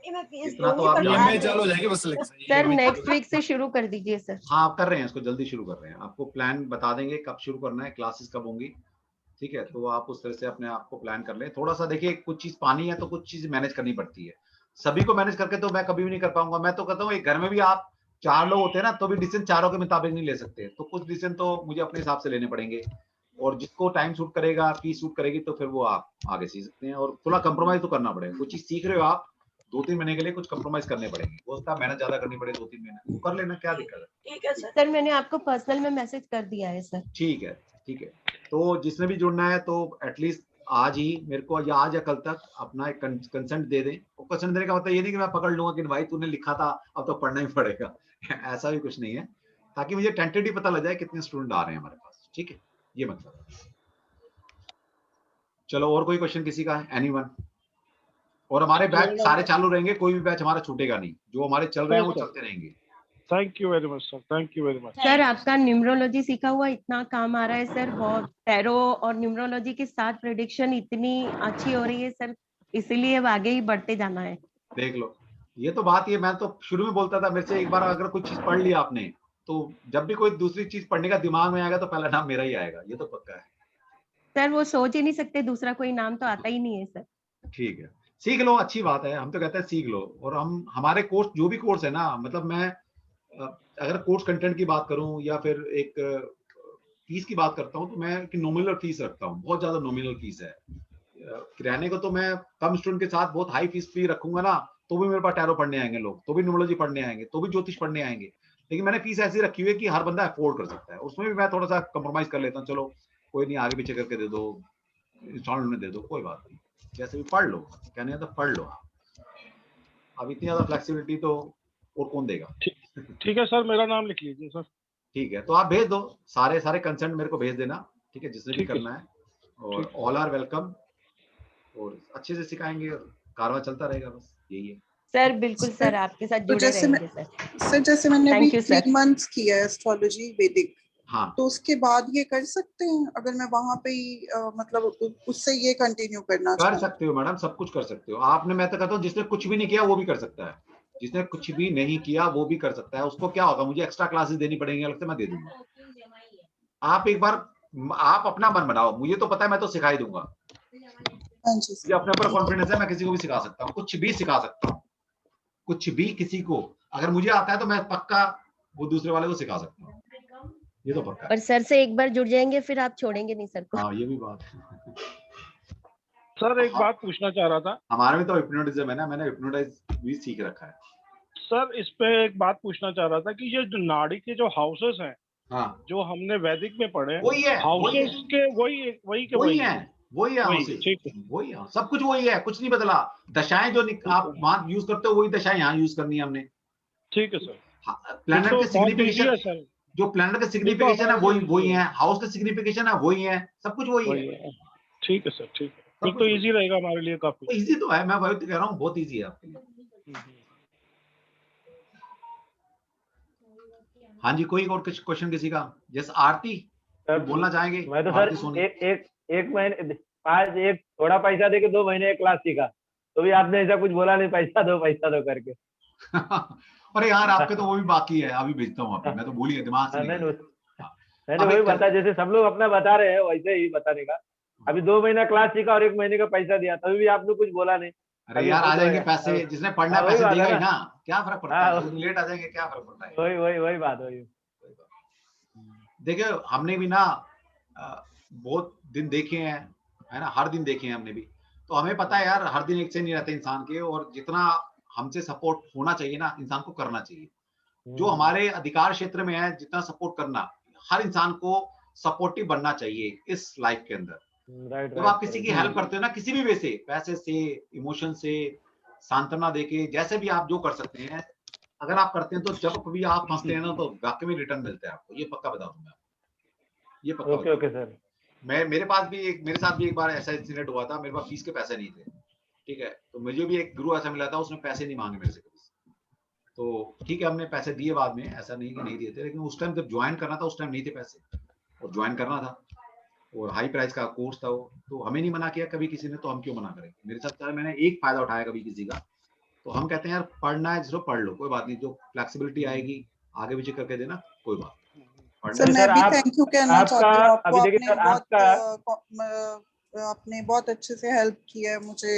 इतना तो आप चालू हो जाएगी बस सिलेक्शन। सर नेक्स्ट वीक से शुरू कर दीजिए सर। हाँ आप कर रहे हैं, इसको जल्दी शुरू कर रहे हैं। आपको प्लान बता देंगे कब शुरू करना है, क्लासेस कब होंगी। ठीक है, तो आप उस तरह से अपने आप को प्लान कर लें। थोड़ा सा देखिए, कुछ चीज पानी है तो कुछ चीज मैनेज करनी पड़ती है। सभी को मैनेज करके तो मैं कभी भी नहीं कर पाऊंगा। मैं तो कहता हूँ एक घर में भी आप 4 लोग होते हैं ना, तो भी डिसीजन चारों के मुताबिक नहीं ले सकते। तो कुछ डिसीजन तो मुझे अपने हिसाब से लेने पड़ेंगे, और जिसको टाइम सूट करेगा, फीस सूट करेगी, तो फिर वो आप आगे सीख सकते हैं। और थोड़ा कंप्रोमाइज तो करना पड़ेगा। कुछ चीज सीख रहे हो आप, 2-3 महीने के लिए कुछ कंप्रोमाइज करने पड़ेंगे। हो सकता है मेहनत ज्यादा करनी पड़े 2-3 महीने, वो कर लेना, क्या दिक्कत है। ठीक है सर, मैंने आपको पर्सनल में मैसेज कर दिया है सर। ठीक है ठीक है। तो जिसने भी जुड़ना है तो एटलीस्ट आज ही मेरे को, या आज या कल तक अपना एक कंसेंट दे दें। और कंसेंट देने का मतलब ये नहीं कि मैं पकड़ लूंगा कि भाई तूने लिखा था अब तो पढ़ना ही पड़ेगा ऐसा भी कुछ नहीं है, ताकि मुझे टेंटेटिव पता लग जाए कितने स्टूडेंट आ रहे हैं हमारे पास। ठीक है, ये मतलब। चलो, और कोई क्वेश्चन किसी का है? एनीवन? और हमारे बैच सारे चालू रहेंगे, कोई भी बैच हमारा छूटेगा नहीं। जो हमारे चल रहे हैं वो चलते रहेंगे। Thank you very much sir, thank you very much sir. आपका न्यूमरोलॉजी सीखा हुआ इतना काम आ रहा है सर, बहुत टैरो और न्यूमरोलॉजी के साथ प्रेडिक्शन इतनी अच्छी हो रही है सर, इसीलिए अब आगे ही बढ़ते जाना है। देख लो, ये तो बात, ये मैं तो शुरू में बोलता था, मेरे से एक बार अगर कोई चीज पढ़ लिया आपने, तो जब भी कोई दूसरी चीज पढ़ने का दिमाग में आएगा तो पहला नाम मेरा ही आएगा, ये तो पक्का है सर। वो सोच ही नहीं सकते, दूसरा कोई नाम तो आता ही नहीं है सर। ठीक है, सीख लो, अच्छी बात है। हम तो कहते हैं सीख लो। और हमारे कोर्स, जो भी कोर्स है ना, मतलब मैं अगर कोर्स कंटेंट की बात करूं या फिर एक फीस की बात करता हूं, तो मैं एक नॉमिनल फीस रखता हूं। बहुत ज्यादा नॉमिनल फीस है। किराने को तो मैं कम स्टूडेंट के साथ बहुत हाई फीस भी रखूंगा ना, तो भी मेरे पास टैरो पढ़ने आएंगे लोग, तो भी न्यूमरोलॉजी पढ़ने आएंगे, तो भी ज्योतिष पढ़ने आएंगे। लेकिन मैंने फीस ऐसी रखी हुई है कि हर बंदा अफोर्ड कर सकता है। उसमें भी मैं थोड़ा सा कंप्रोमाइज कर लेता हूँ। चलो कोई नहीं, आगे पीछे करके दे दो, इंस्टॉलमेंट में दे दो, कोई बात नहीं, जैसे भी पढ़ लो। कहने तो पढ़ लो। अब इतनी ज्यादा फ्लेक्सिबिलिटी तो और कौन देगा। ठीक है सर, मेरा नाम लिख लीजिए सर। ठीक है, तो आप भेज दो, सारे कंसेंट मेरे को भेज देना। ठीक है, जिसने भी करना है, और ऑल आर वेलकम। और अच्छे से सिखाएंगे, कारवा चलता रहेगा, बस यही है सर। बिल्कुल सर, आपके साथ तो जुड़े रहेंगे सर। सर जैसे मैंने अभी 3 मंथ्स किया है एस्ट्रोलॉजी वैदिक, हाँ, तो उसके बाद ये कर सकते हैं अगर मैं वहां पे ही मतलब उससे ये कंटिन्यू करना कर सकते हो मैडम, सब कुछ कर सकते हो आपने। मैं तो कहता हूँ जिसने कुछ भी नहीं किया वो भी कर सकता है, जिसने कुछ भी नहीं किया वो भी कर सकता है। उसको क्या होगा, मुझे एक्स्ट्रा क्लासेस देनी पड़ेंगी अलग से, मैं दे दूंगा। आप एक बार आप अपना मन बनाओ, मुझे तो पता है मैं तो सिखा ही दूंगा, मुझे अपने ऊपर कॉन्फिडेंस है, मैं किसी को भी सिखा सकता हूँ, कुछ भी सिखा सकता हूँ, कुछ भी किसी को अगर मुझे आता है तो मैं पक्का वो दूसरे वाले को सिखा सकता हूँ, ये तो पक्का है। पर सर से एक बार जुड़ जाएंगे फिर आप छोड़ेंगे नहीं सर को। हाँ ये भी बात है। सर एक बात पूछना चाह रहा था, हमारे में तो हिप्नोटिज्म है ना, मैंने हिप्नोटाइज भी सीख रखा है। सर इस पे एक बात पूछना चाह रहा था कि ये जो नाड़ी के जो हाउसेस हैं, हाँ, जो हमने वैदिक में पढ़े, वही है, हाउसेस के वही है, वही है, ठीक है, वही है, सब कुछ वही है, कुछ नहीं बदला। दशाएं जो आप वहां यूज करते हो वही दशाएं यहाँ यूज करनी है हमने। ठीक है सर। प्लैनेट के सिग्निफिकेशन, सर जो प्लैनेट का सिग्निफिकेशन है वही है, हाउस का सिग्निफिकेशन है वही है, सब कुछ वही है। ठीक है सर, ठीक है, फिर तो इजी रहेगा हमारे लिए काफी। इजी तो है, मैं वही तो कह रहा हूँ, बहुत इजी है आपके लिए। हाँ जी, कोई और क्वेश्चन किसी का? जैसे आरती बोलना चाहेंगे? मैं तो सर एक महीने एक थोड़ा पैसा देके 2 महीने क्लास सीखा, तो भी आपने ऐसा कुछ बोला नहीं पैसा दो करके। अरे यार आपके तो वो भी बाकी है, अभी भेजता हूँ आपको, मैं तो भूल गया दिमाग से। मैंने वही बता, जैसे सब लोग अपना बता रहे हैं वैसे ही बताने का। अभी 2 महीना क्लास सीखा और 1 महीने का पैसा दिया, तभी भी आपने कुछ बोला नहीं। अरे यार आ जाएंगे पैसे, जिसने पढ़ना पैसे देगा ही ना, क्या फर्क पड़ता है, लेट आ जाएंगे क्या फर्क पड़ता है। वही बात। देखिए हमने भी ना बहुत दिन देखे हैं, है ना, हर दिन देखे हैं हमने भी, तो हमें पता है यार हर दिन एक से नहीं रहते इंसान के, और जितना हमसे सपोर्ट होना चाहिए ना इंसान को करना चाहिए, जो हमारे अधिकार क्षेत्र में है जितना सपोर्ट करना, हर इंसान को सपोर्टिव बनना चाहिए इस लाइफ के अंदर। जब आप किसी की हेल्प करते हो ना किसी भी वे से, पैसे से, इमोशन से, सांत्वना देके, जैसे भी आप जो कर सकते हैं अगर आप करते हैं, तो जब कभी आप फंसते हैं ना तो वाकई में रिटर्न मिलता है आपको, ये पक्का बता दूंगा, ये पक्का। Okay sir. मेरे साथ भी एक बार ऐसा इंसिडेंट हुआ था, मेरे पास फीस के पैसे नहीं थे, ठीक है, तो मुझे भी एक गुरु ऐसा मिला था, उसने पैसे नहीं मांगे मेरे से कभी, तो ठीक है हमने पैसे दिए बाद में, ऐसा नहीं कि नहीं दिए थे, लेकिन उस टाइम जब ज्वाइन करना था उस टाइम नहीं थे पैसे, और ज्वाइन करना था, और हाई प्राइस का कोर्स था वो, तो हमें नहीं मना किया कभी किसी ने, तो हम क्यों मना करें। मेरे साथ मैंने एक फायदा उठाया कभी किसी का, तो हम कहते हैं यार पढ़ना है जिसको पढ़ लो, कोई बात नहीं, जो फ्लेक्सिबिलिटी आएगी आगे पीछे करके देना, कोई बात नहीं। सर मैं भी थैंक यू कहना चाहती हूँ, आपने बहुत अच्छे से हेल्प किया है मुझे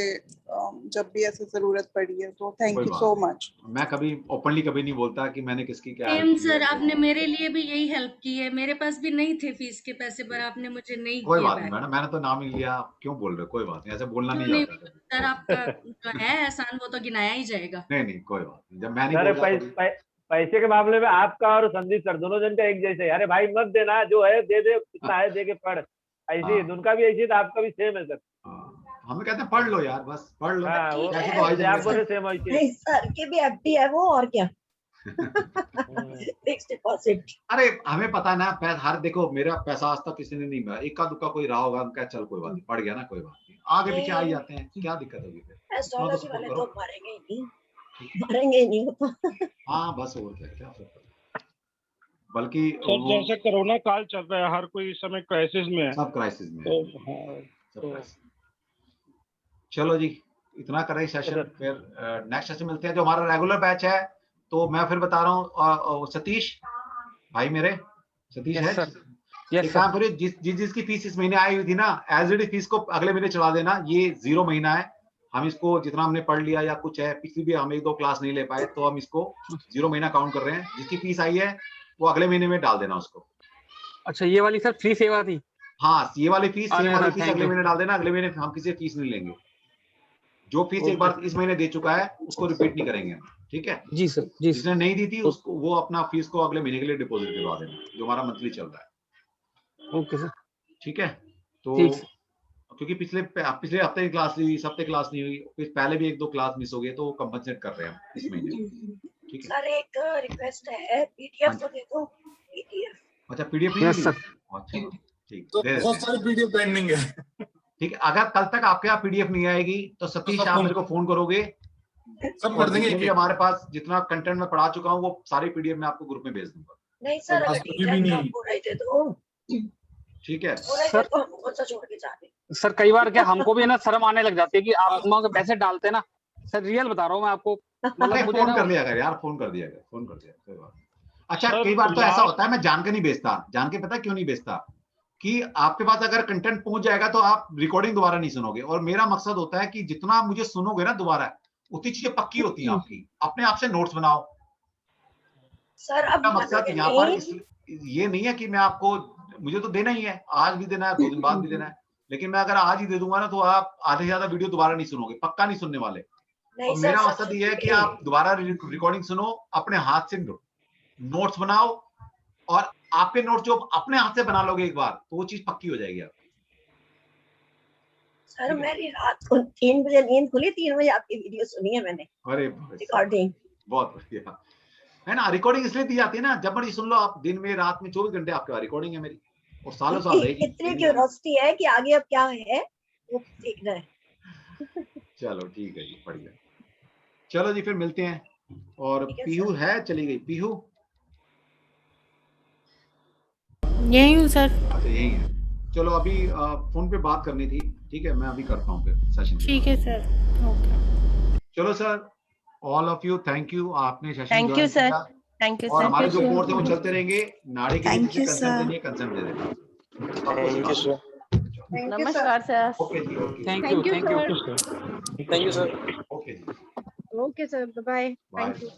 जब भी ऐसी जरूरत पड़ी है, तो थैंक यू सो मच। मैं कभी ओपनली कभी नहीं बोलता कि मैंने किसकी क्या सेम सर, आपने मेरे लिए भी यही हेल्प की है, मेरे पास भी नहीं थे फीस के पैसे, पर आपने मुझे नहीं कोई बात नहीं मैडम, मैंने तो नाम ही लिया, आप क्यों बोल रहे हो, कोई बात नहीं, ऐसे बोलना नहीं आता सर, आपका जो है एहसान वो तो गिनाया ही जाएगा। नहीं कोई बात नहीं, जब मैं नहीं बोला पैसे के मामले में आपका और संदीप सर दोनों जन का एक जैसे, अरे भाई मत देना, जो है दे दे, कितना है दे के पढ़, ऐसे उनका भी ऐसे, आपका भी सेम है सर। हमें कहते हैं पढ़ लो यार, बस पढ़ लो। आप बोले सेम ऐसे। सर के भी एफडी है वो, और क्या फिक्स्ड डिपॉजिट। अरे हमें पता है ना, हर देखो मेरा पैसा आज तक किसी ने नहीं मिला, इक्का दुक्का कोई रहा होगा, हम कह चल कोई बात नहीं, पड़ गया ना कोई बात नहीं, आगे पीछे आ ही जाते हैं, क्या दिक्कत होगी फिर। एस्ट्रोलॉजी वाले तो मरेंगे ही नहीं वो तो। हाँ बस और क्या फर्क पड़ता है, बल्कि जैसे कोरोना काल चल रहा है, हर कोई इस समय क्राइसिस में है, सब क्राइसिस में है। चलो जी इतना करें सेशन, फिर नेक्स्ट सेशन मिलते हैं। जो हमारा रेगुलर बैच है, तो मैं फिर बता रहा हूँ, सतीश भाई मेरे, सतीश है, एक काम करिए, जिसकी फीस इस महीने आई हुई थी ना, एज इट इज फीस को अगले महीने चढ़ा देना, ये 0 महीना है, हम इसको जितना हमने पढ़ लिया या कुछ है, पिछली भी हम 1-2 क्लास नहीं ले पाए, तो हम इसको 0 महीना काउंट कर रहे हैं, जिसकी फीस आई है वो अगले महीने में डाल देना उसको। अच्छा ये वाली सर फ्री सेवा थी? हाँ ये वाली फीस अगले महीने डाल देना, अगले महीने हम किसी फीस नहीं लेंगे, जो फीस एक बार इस महीने दे चुका है उसको रिपीट नहीं करेंगे, ठीक है जी सर जी। जिसने नहीं दी थी उसको वो अपना फीस को अगले महीने के लिए डिपॉजिट करवा देना, जो हमारा मंथली चल रहा है। ओके सर ठीक है। तो क्योंकि पिछले हफ्ते क्लास हुई, इस हफ्ते क्लास नहीं हुई, पहले भी 1-2 क्लास मिस हो गए, तो कंपनसेट कर रहे हैं इस महीने, ठीक है। सर एक रिक्वेस्ट है, पीडीएफ तो दे दो, पीडीएफ। अच्छा पीडीएफ नहीं दी? अच्छा ठीक, बहुत सारी पीडीएफ पेंडिंग है, ठीक है। अगर कल तक आपके यहाँ पीडीएफ नहीं आएगी तो सतीश आप मेरे को फोन करोगे, सब कर देंगे। हमारे पास जितना कंटेंट मैं पढ़ा चुका हूँ वो सारी पीडीएफ मैं आपको ग्रुप में भेज दूंगा। नहीं सर अगर टीचर तो ठीक है सर, छोड़ के जा रहे सर कई बार क्या हमको भी है ना शर्म आने लग जाती है कि आप पैसे डालते हैं ना, सर रियल बता रहा हूँ मैं आपको, मतलब मुझे फोन कर लिया यार, फोन कर दिया कोई बात। अच्छा कई बार तो ऐसा होता है, मैं जान के नहीं बेचता, जान के पता क्यों नहीं बेचता, कि आपके पास अगर कंटेंट पहुंच जाएगा तो आप रिकॉर्डिंग दोबारा नहीं सुनोगे, और मेरा मकसद होता है कि जितना आप मुझे सुनोगे ना दोबारा, उतनी चीजें पक्की होती हैं आपकी। अपने आप से नोट्स बनाओ सर। अब मकसद यहाँ पर ये नहीं है कि मैं आपको, मुझे तो देना ही है, आज भी देना है, 2 दिन बाद भी देना है, लेकिन मैं अगर आज ही दे दूंगा ना तो आप आधे से ज्यादा वीडियो दोबारा नहीं सुनोगे, पक्का नहीं सुनने वाले। और मेरा मकसद ये है कि आप दोबारा रिकॉर्डिंग सुनो, अपने हाथ से नोट्स बनाओ, और आपके नोट्स जो अपने हाथ से बना लोगे एक बार, तो वो चीज पक्की हो जाएगी आपकी। सर मेरी रात को 3 बजे नींद खुली, 3 बजे आपकी वीडियो सुनी है मैंने। अरे रिकॉर्डिंग बहुत बढ़िया है ना। रिकॉर्डिंग इसलिए दी जाती है ना, जब मर्जी सुन लो आप, दिन में रात में 24 घंटे आपके रिकॉर्डिंग है मेरी, और सालों साल रहेगी। इतनी क्यूरियोसिटी है कि आगे अब क्या है वो देखना है। चलो ठीक है जी, बढ़िया। चलो जी फिर मिलते हैं। और पीहू है, चली गई पीहू? यही हूँ सर। अच्छा यही है। चलो अभी फोन पे बात करनी थी, ठीक है, मैं अभी करता हूँ फिर सेशन। ठीक है सर, ओके। चलो sir, all of you thank you, आपने session thank you sir, thank you sir. और हमारे जो कोर्स है वो चलते रहेंगे। नाड़ी के लिए कंसर्न देनी है, कंसर्न दे देना। Thank you sir. नमस्कार सर। ओके जी, okay, thank you thank you sir. Okay जी, okay sir, bye. Thank you.